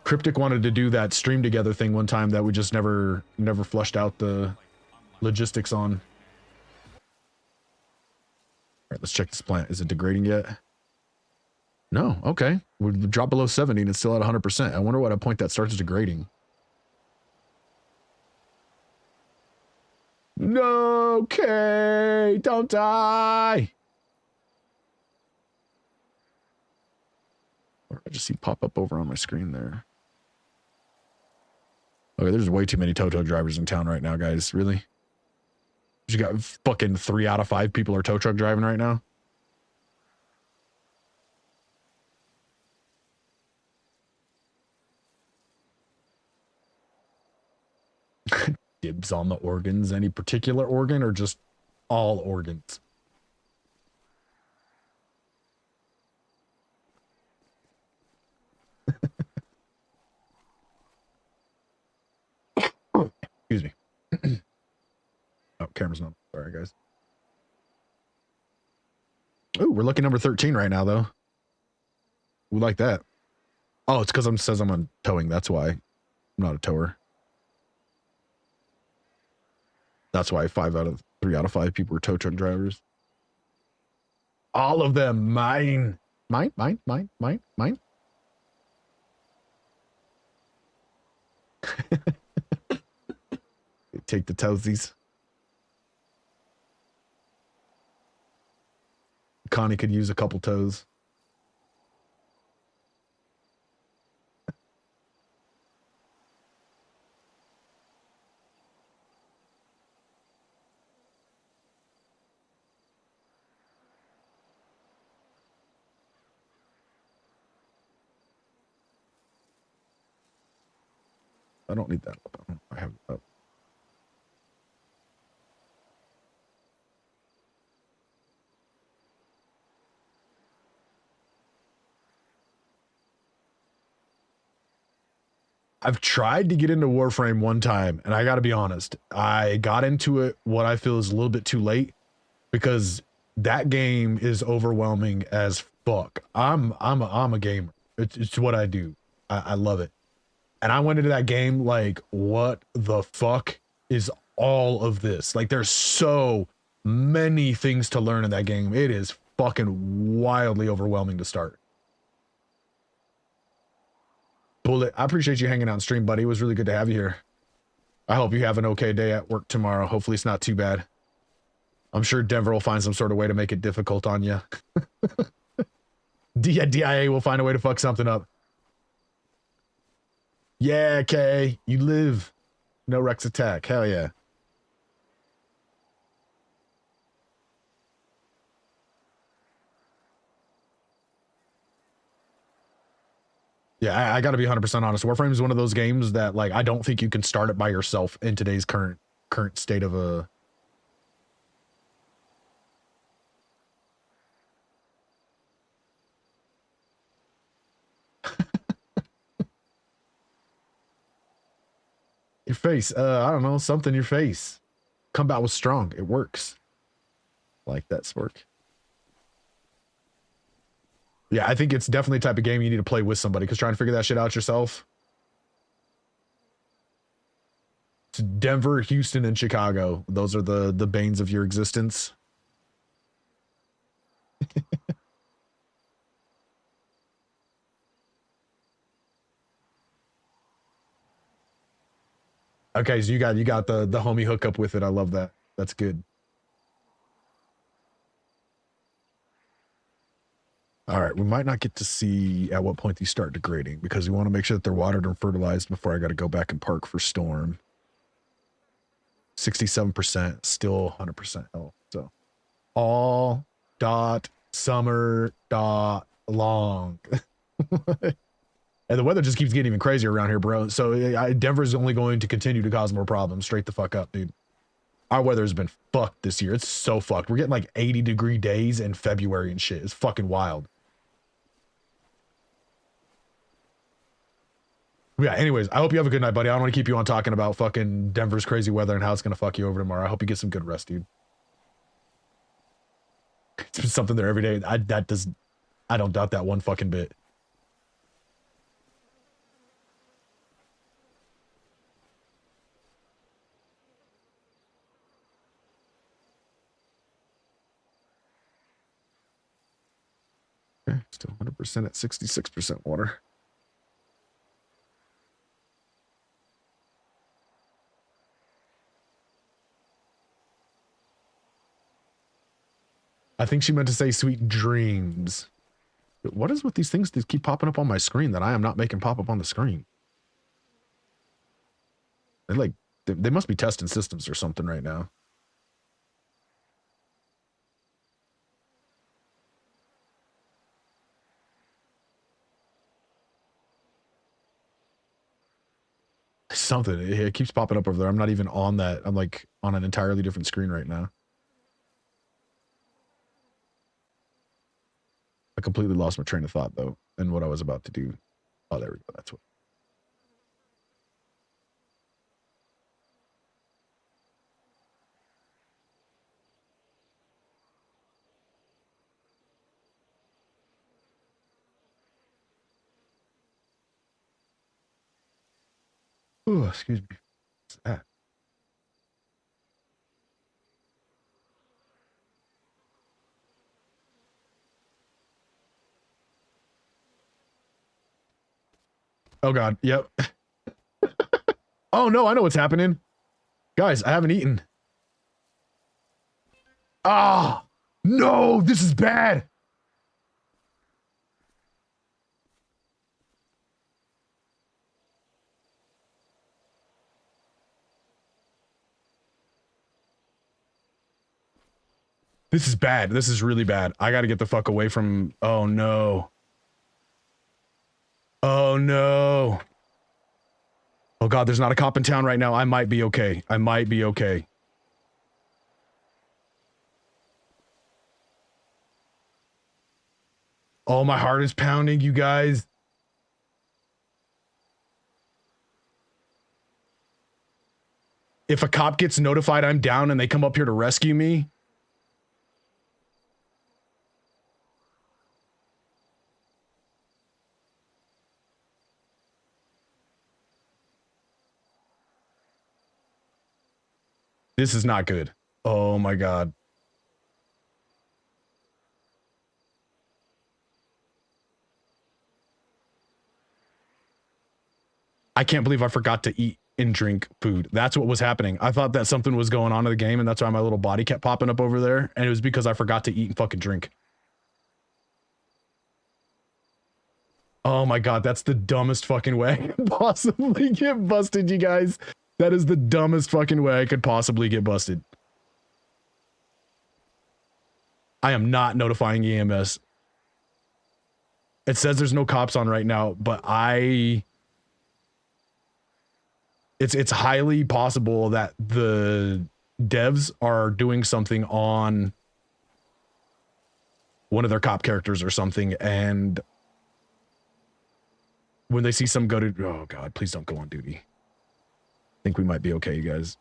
Cryptic wanted to do that stream together thing one time that we just never flushed out the logistics on. All right, let's check this plant. Is it degrading yet? No. Okay. We dropped below 70 and it's still at 100%. I wonder what a point that starts degrading. No, okay, don't die. I just see pop up over on my screen there. Okay, there's way too many tow truck drivers in town right now, guys. Really? You got fucking 3 out of 5 people are tow truck driving right now. Dibs on the organs. Any particular organ or just all organs? Excuse me. Oh, camera's not. Sorry, guys. Oh, we're looking number 13 right now, though. We like that. Oh, it's because says I'm on towing. That's why. I'm not a tower. That's why 3 out of 5 people were tow truck drivers. All of them. Mine. Mine. Take the toesies. Connie could use a couple toes. I don't need that up. I have it up. I've tried to get into Warframe one time, and I got to be honest, I got into it what I feel is a little bit too late because that game is overwhelming as fuck. I'm a gamer. It's what I do. I love it. And I went into that game like, what the fuck is all of this? Like, there's so many things to learn in that game. It is fucking wildly overwhelming to start. Bullet, I appreciate you hanging out on stream, buddy. It was really good to have you here. I hope you have an okay day at work tomorrow. Hopefully it's not too bad. I'm sure Denver will find some sort of way to make it difficult on you. DIA will find a way to fuck something up. Yeah, Kay, you live. No Rex attack. Hell yeah. Yeah, I got to be 100% honest. Warframe is one of those games that, like, I don't think you can start it by yourself in today's current state of a. Your face. I don't know, something in your face. Combat was strong. It works. Like that spork. Yeah, I think it's definitely the type of game you need to play with somebody because trying to figure that shit out yourself. It's Denver, Houston, and Chicago. Those are the banes of your existence. Okay, so you got the homie hookup with it. I love that. That's good. All right, we might not get to see at what point these start degrading because we want to make sure that they're watered and fertilized before I got to go back and park for storm. 67%, still 100% health. So all dot summer dot long. And the weather just keeps getting even crazier around here, bro. So Denver's only going to continue to cause more problems. Straight the fuck up, dude. Our weather's been fucked this year. It's so fucked. We're getting like 80-degree days in February and shit. It's fucking wild. Yeah, anyways, I hope you have a good night, buddy. I don't want to keep you on talking about fucking Denver's crazy weather and how it's going to fuck you over tomorrow. I hope you get some good rest, dude. It's been something there every day. I don't doubt that one fucking bit. Okay, still 100% at 66% water. I think she meant to say sweet dreams. What is with these things that keep popping up on my screen that I am not making pop up on the screen? They like, they must be testing systems or something right now. Something, it keeps popping up over there. I'm not even on that. I'm like on an entirely different screen right now. I completely lost my train of thought though, and what I was about to do. Oh, there we go. That's what. Oh, excuse me. What's that? Oh God. Yep. Oh no, I know what's happening. Guys, I haven't eaten. Ah, no, this is bad. This is bad. This is really bad. I got to get the fuck away from. Oh no. Oh no. Oh God, there's not a cop in town right now. I might be okay. I might be okay. Oh, my heart is pounding, you guys. If a cop gets notified I'm down and they come up here to rescue me. This is not good. Oh my God. I can't believe I forgot to eat and drink food. That's what was happening. I thought that something was going on in the game, and that's why my little body kept popping up over there. And it was because I forgot to eat and fucking drink. Oh my God, that's the dumbest fucking way I could possibly get busted, you guys. That is the dumbest fucking way I could possibly get busted. I am not notifying EMS. It says there's no cops on right now, but it's highly possible that the devs are doing something on one of their cop characters or something, and when they see some go to, oh God, please don't go on duty. I think we might be okay, you guys.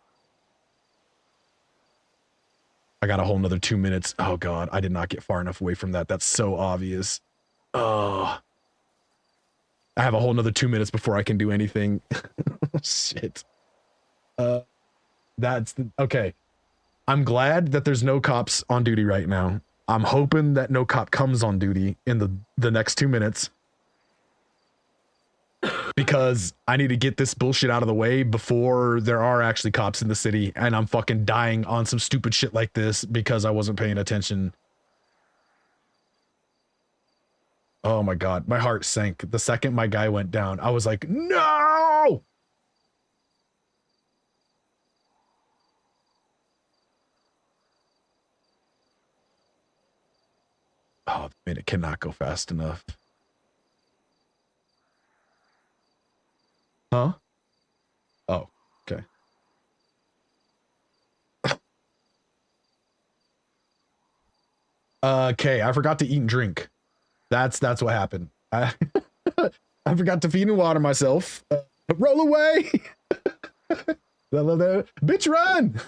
I got a whole nother 2 minutes. Oh God, I did not get far enough away from that. That's so obvious. Oh, I have a whole nother 2 minutes before I can do anything. Shit. That's the, okay. I'm glad that there's no cops on duty right now. I'm hoping that no cop comes on duty in the next 2 minutes, because I need to get this bullshit out of the way before there are actually cops in the city and I'm fucking dying on some stupid shit like this because I wasn't paying attention. Oh my God, my heart sank the second my guy went down. I was like, no! Oh man, it cannot go fast enough. Huh? Oh, okay. Okay, I forgot to eat and drink. That's what happened. I forgot to feed and water myself. Roll away! Bitch, run!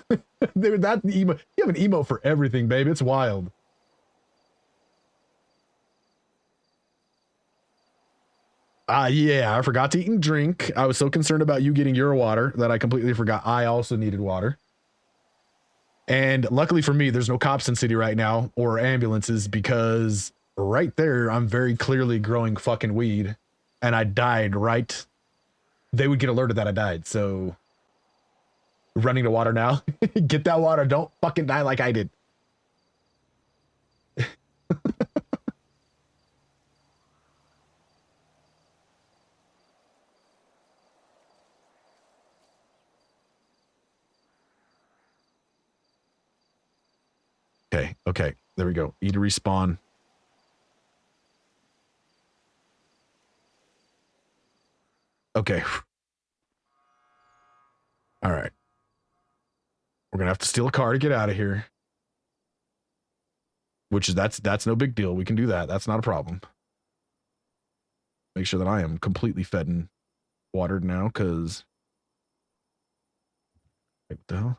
Dude, that emo. You have an emo for everything, babe. It's wild. Yeah, I forgot to eat and drink. I was so concerned about you getting your water that I completely forgot I also needed water. And luckily for me, there's no cops in city right now or ambulances, because right there, I'm very clearly growing fucking weed and I died right. They would get alerted that I died. So running to water now, get that water. Don't fucking die like I did. Okay, okay. There we go. E to respawn. Okay. All right. We're gonna have to steal a car to get out of here. Which is that's no big deal. We can do that. That's not a problem. Make sure that I am completely fed and watered now, because what the hell?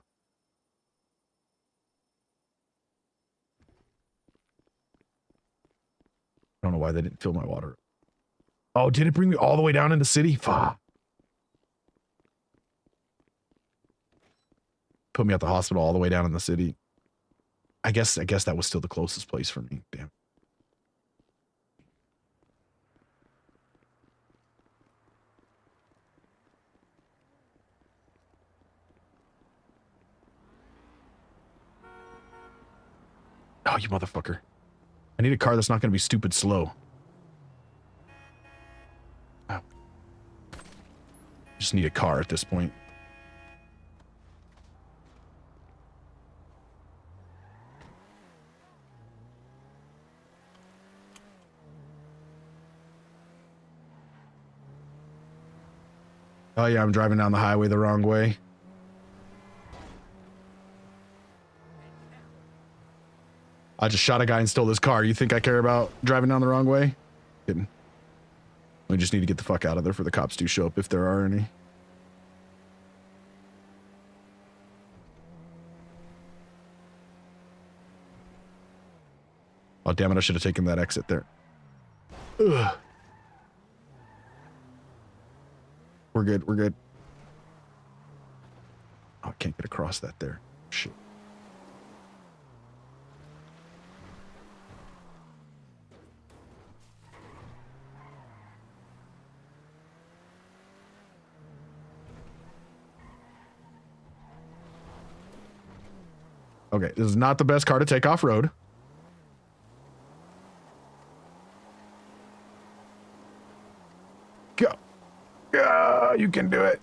I don't know why they didn't fill my water. Oh, did it bring me all the way down in the city? Fuck. Put me at the hospital all the way down in the city. I guess that was still the closest place for me. Damn. Oh, you motherfucker. I need a car that's not going to be stupid slow. Ow. Just need a car at this point. Oh yeah, I'm driving down the highway the wrong way. I just shot a guy and stole his car. You think I care about driving down the wrong way? Kidding. We just need to get the fuck out of there for the cops to show up, if there are any. Oh, damn it. I should have taken that exit there. Ugh. We're good. We're good. Oh, I can't get across that there. Shit. Okay, this is not the best car to take off-road. Go. Yeah, you can do it.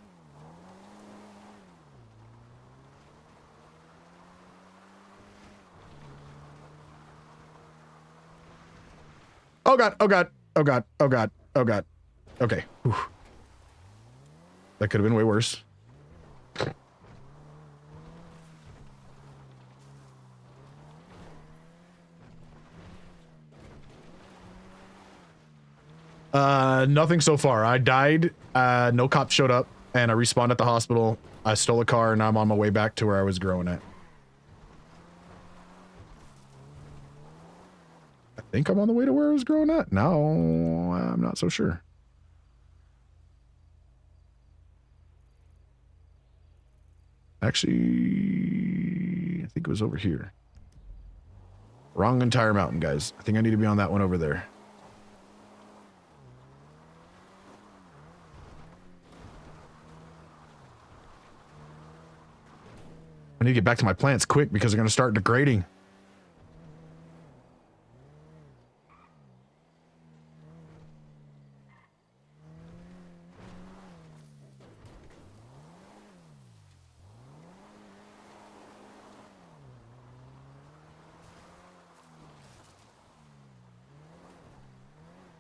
Oh god, oh god, oh god, oh god, oh god. Okay. Whew. That could have been way worse. Nothing so far. I died, no cops showed up, and I respawned at the hospital. I stole a car, and I'm on my way back to where I was growing at. I think I'm on the way to where I was growing at. No, I'm not so sure. Actually, I think it was over here. Wrong entire mountain, guys. I think I need to be on that one over there. I need to get back to my plants quick because they're going to start degrading.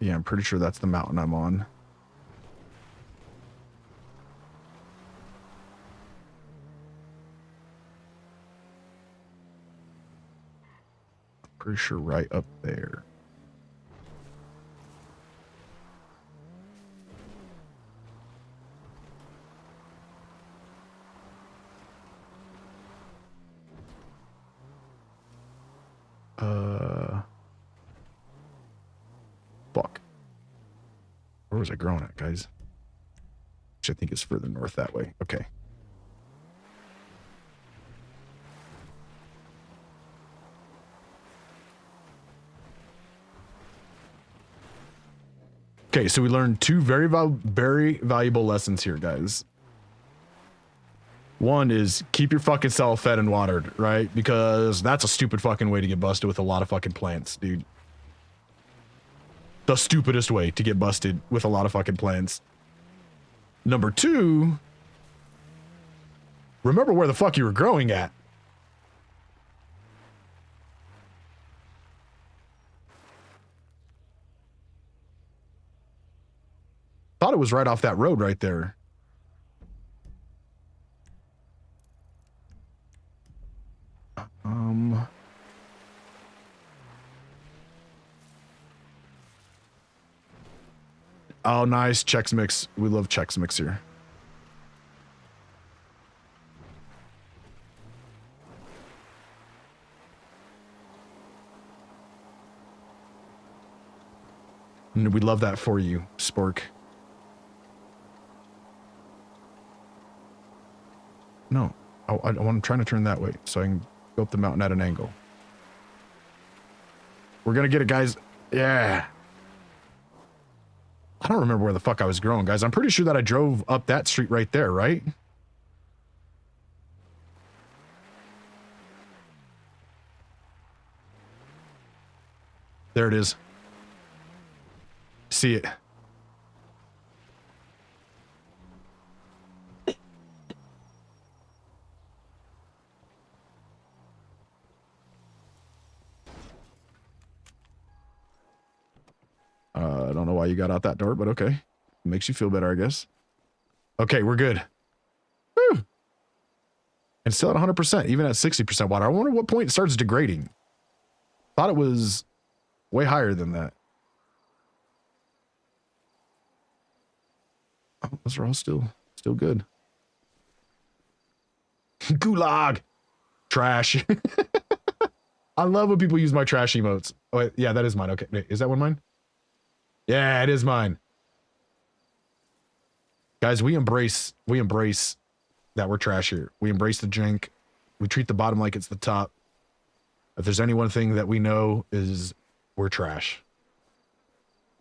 Yeah, I'm pretty sure that's the mountain I'm on. Pretty sure right up there. Fuck. Where was I growing at, guys? Which I think is further north that way. Okay. Okay, so we learned two very valuable lessons here, guys. One is keep your fucking self fed and watered, right? Because that's a stupid fucking way to get busted with a lot of fucking plants, dude. The stupidest way to get busted with a lot of fucking plants. Number two, remember where the fuck you were growing at. thought it was right off that road right there. Oh, nice. Chex Mix. We love Chex Mix here. And we love that for you, Spork. No, I'm trying to turn that way so I can go up the mountain at an angle. We're gonna get it, guys. Yeah. I don't remember where the fuck I was going, guys. I'm pretty sure that I drove up that street right there, right? There it is. See it. I don't know why you got out that door, but okay. Makes you feel better, I guess. Okay, we're good. Woo! And still at 100%, even at 60% water. I wonder what point it starts degrading. Thought it was way higher than that. Oh, those are all still good. Gulag. Trash. I love when people use my trash emotes. Oh, wait, yeah, that is mine. Okay, wait, is that one mine? Yeah, it is mine. Guys, we embrace that we're trash here. We embrace the jank. We treat the bottom like it's the top. If there's any one thing that we know is we're trash.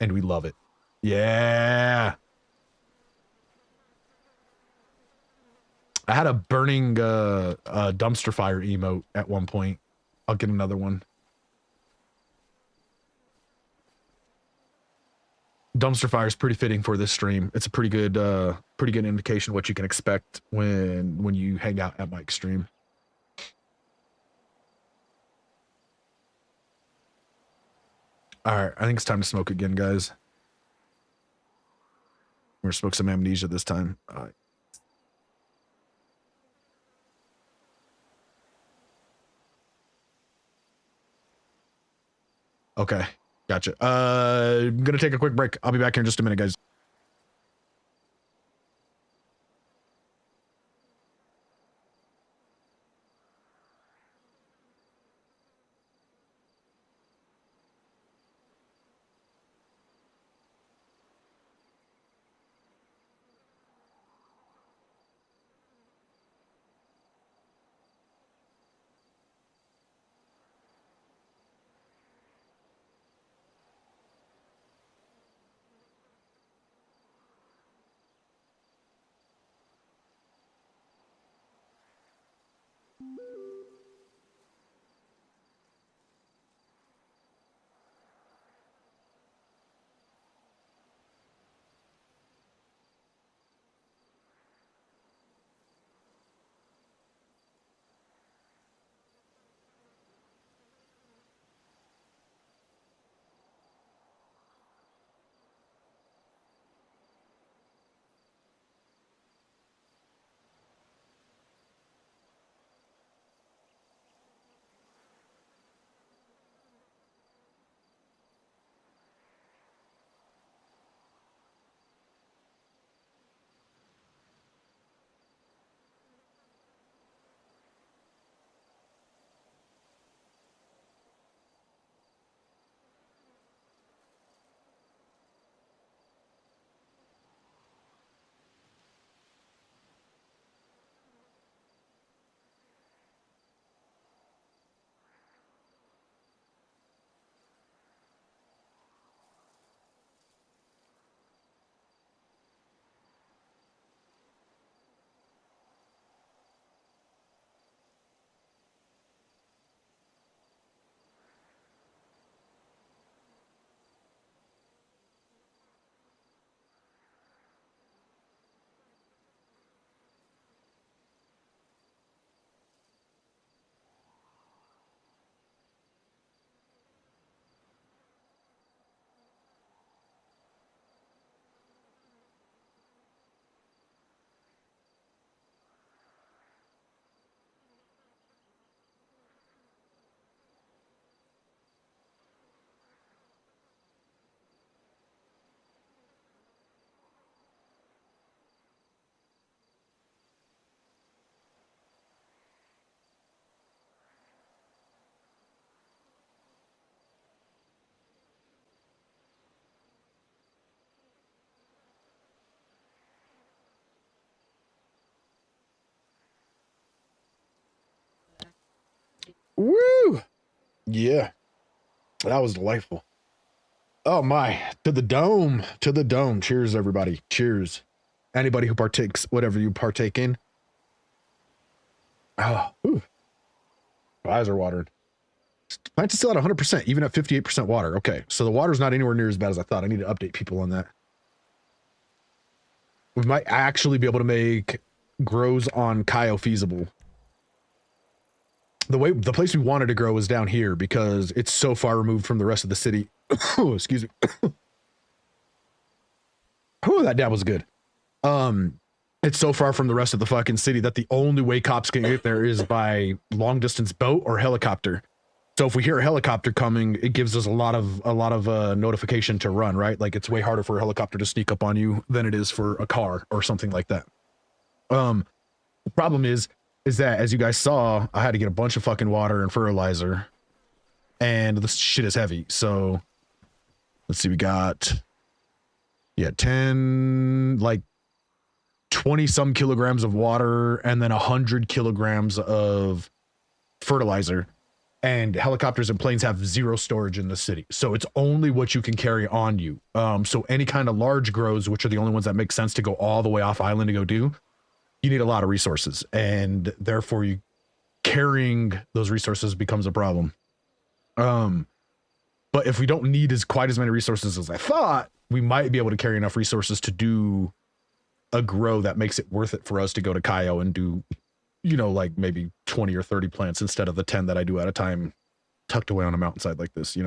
And we love it. Yeah. I had a burning dumpster fire emote at one point. I'll get another one. Dumpster fire is pretty fitting for this stream. It's a pretty good indication of what you can expect when you hang out at Mike's stream. All right, I think it's time to smoke again, guys. We're gonna smoke some amnesia this time. All right. Okay, gotcha. I'm gonna take a quick break. I'll be back here in just a minute, guys. Woo! Yeah, that was delightful. Oh my, to the dome, to the dome. Cheers, everybody. Cheers. Anybody who partakes, whatever you partake in. Oh, my eyes are watering. Plants is still at 100%, even at 58% water. Okay, so the water's not anywhere near as bad as I thought. I need to update people on that. We might actually be able to make grows on Kyo feasible. The place we wanted to grow was down here because it's so far removed from the rest of the city. Oh, excuse me. Oh, that dab was good. It's so far from the rest of the fucking city that the only way cops can get there is by long distance boat or helicopter. So if we hear a helicopter coming, it gives us a lot of notification to run, right? Like it's way harder for a helicopter to sneak up on you than it is for a car or something like that. The problem is that, as you guys saw, I had to get a bunch of fucking water and fertilizer, and this shit is heavy. So let's see, we got 10, like 20 some kilograms of water and then 100 kilograms of fertilizer. And helicopters and planes have zero storage in the city. So it's only what you can carry on you. So any kind of large grows, which are the only ones that make sense to go all the way off island to go do, you need a lot of resources. And therefore carrying those resources becomes a problem. But if we don't need quite as many resources as I thought, we might be able to carry enough resources to do a grow that makes it worth it for us to go to Kyo and do, like maybe 20 or 30 plants instead of the 10 that I do at a time tucked away on a mountainside like this,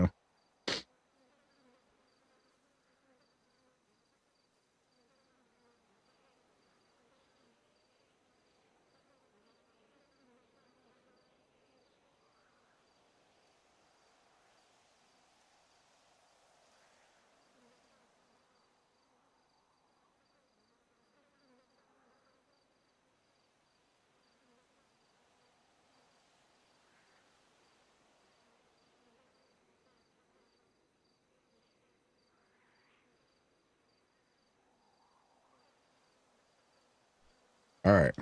All right,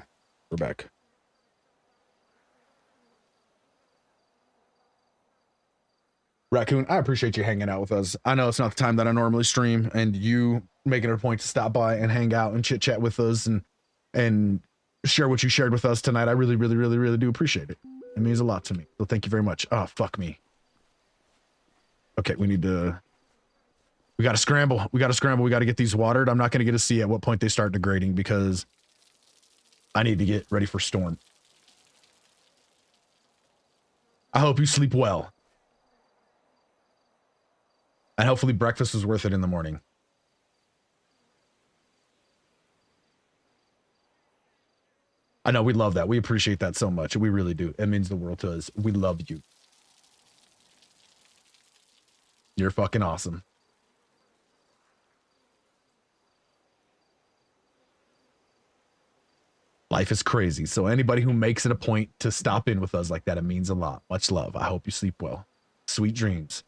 we're back. Raccoon, I appreciate you hanging out with us. I know it's not the time that I normally stream, and you making it a point to stop by and hang out and chit chat with us and share what you shared with us tonight. I really, really, really, really do appreciate it. It means a lot to me. So thank you very much. Oh, fuck me. Okay, we gotta scramble. We gotta get these watered. I'm not gonna get to see at what point they start degrading because I need to get ready for storm. I hope you sleep well. And hopefully breakfast was worth it in the morning. I know, we love that. We appreciate that so much. We really do. It means the world to us. We love you. You're fucking awesome. Life is crazy. So anybody who makes it a point to stop in with us like that, it means a lot. Much love. I hope you sleep well. Sweet dreams.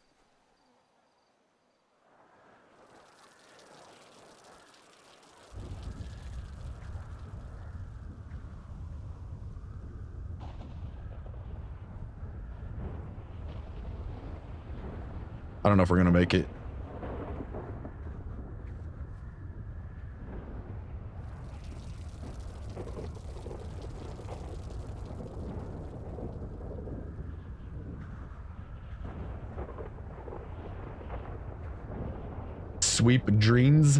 I don't know if we're going to make it. Sweep dreams.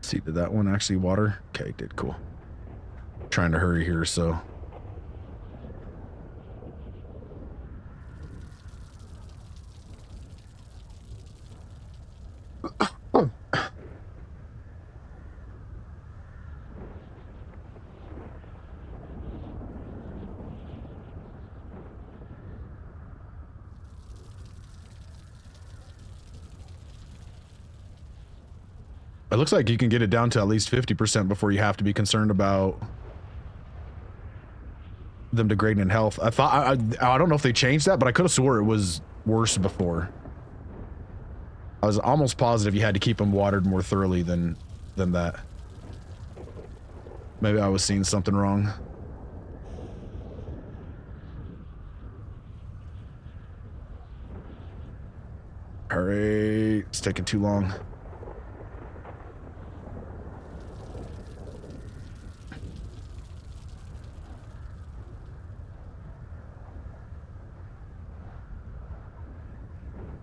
See, did that one actually water? Okay, it did. Cool. Trying to hurry here, so. It looks like you can get it down to at least 50% before you have to be concerned about them degrading in health. I thought I don't know if they changed that, but I could have swore it was worse before. I was almost positive you had to keep them watered more thoroughly than that. Maybe I was seeing something wrong. Hurry, it's taking too long.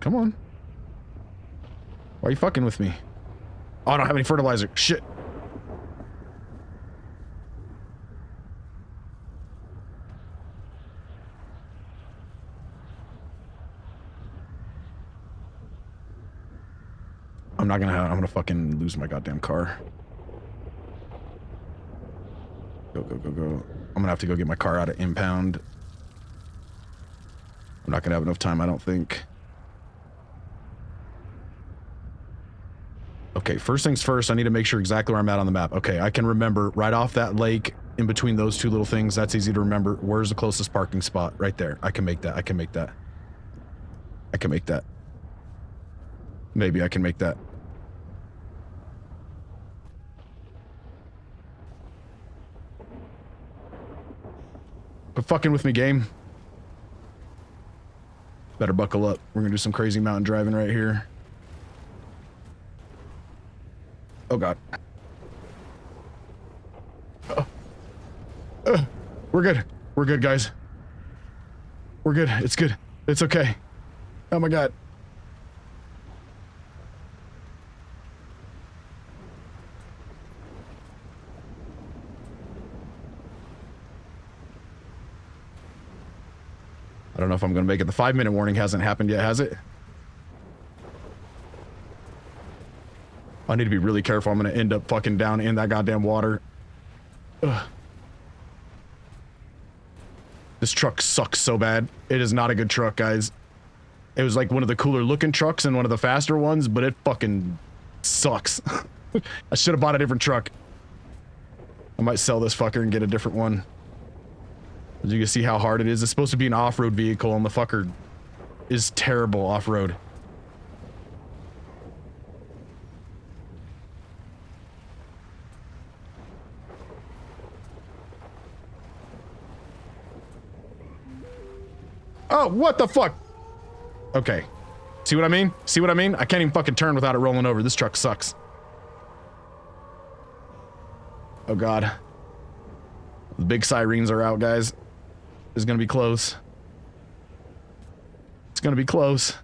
Come on. Why are you fucking with me? Oh, I don't have any fertilizer. Shit. I'm gonna fucking lose my goddamn car. Go, go, go, go. I'm gonna have to go get my car out of impound. I'm not gonna have enough time, I don't think. Okay, first things first, I need to make sure exactly where I'm at on the map. Okay, I can remember right off that lake in between those two little things. That's easy to remember. Where's the closest parking spot? Right there. I can make that. I can make that. I can make that. Maybe I can make that. Quit fucking with me, game. Better buckle up. We're gonna do some crazy mountain driving right here. Oh god. We're good. We're good, guys. We're good. It's good. It's okay. Oh my god. I don't know if I'm gonna make it. The 5-minute warning hasn't happened yet, has it? I need to be really careful. I'm gonna end up fucking down in that goddamn water. Ugh. This truck sucks so bad. It is not a good truck, guys. It was like one of the cooler looking trucks and one of the faster ones, but it fucking sucks. I should have bought a different truck. I might sell this fucker and get a different one. As you can see how hard it is. It's supposed to be an off-road vehicle and the fucker is terrible off-road. Oh, what the fuck? Okay. See what I mean? See what I mean? I can't even fucking turn without it rolling over. This truck sucks. Oh god. The big sirens are out, guys. It's gonna be close. It's gonna be close.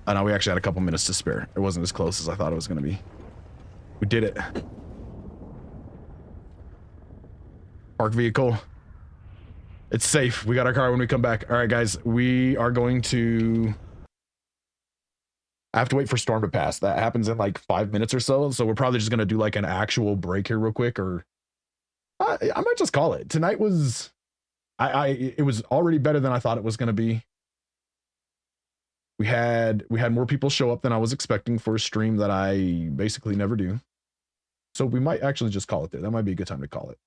I know we actually had a couple minutes to spare. It wasn't as close as I thought it was gonna be. We did it. Park vehicle. It's safe. We got our car when we come back. All right, guys. We are going to... I have to wait for Storm to pass. That happens in like 5 minutes or so. So we're probably just going to do like an actual break here real quick, or I might just call it. Tonight was... it was already better than I thought it was going to be. We had more people show up than I was expecting for a stream that I basically never do. So we might actually just call it there. That might be a good time to call it.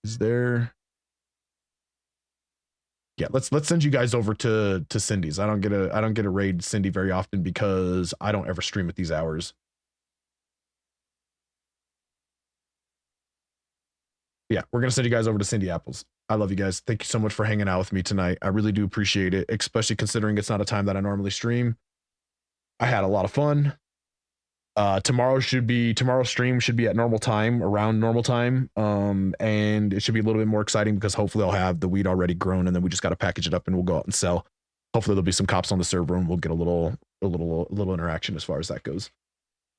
Is there... Yeah, let's send you guys over to Cindy's. I don't get a raid Cindy very often because I don't ever stream at these hours. Yeah, we're gonna send you guys over to Cindy Apples. I love you guys. Thank you so much for hanging out with me tonight. I really do appreciate it, especially considering it's not a time that I normally stream. I had a lot of fun. Tomorrow's stream should be at normal time, around normal time. And it should be a little bit more exciting because hopefully I'll have the weed already grown and then we just got to package it up and we'll go out and sell. Hopefully there'll be some cops on the server and we'll get a little interaction as far as that goes.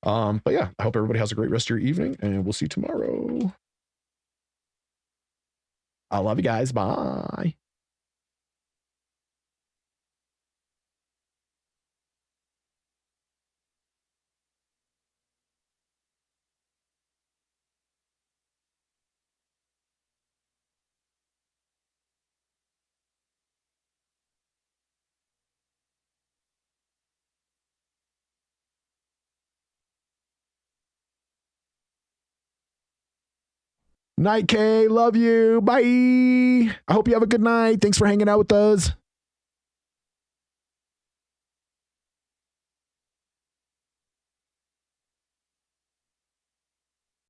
But yeah, I hope everybody has a great rest of your evening and we'll see you tomorrow. I love you guys. Bye. Night K, love you. Bye. I hope you have a good night. Thanks for hanging out with us.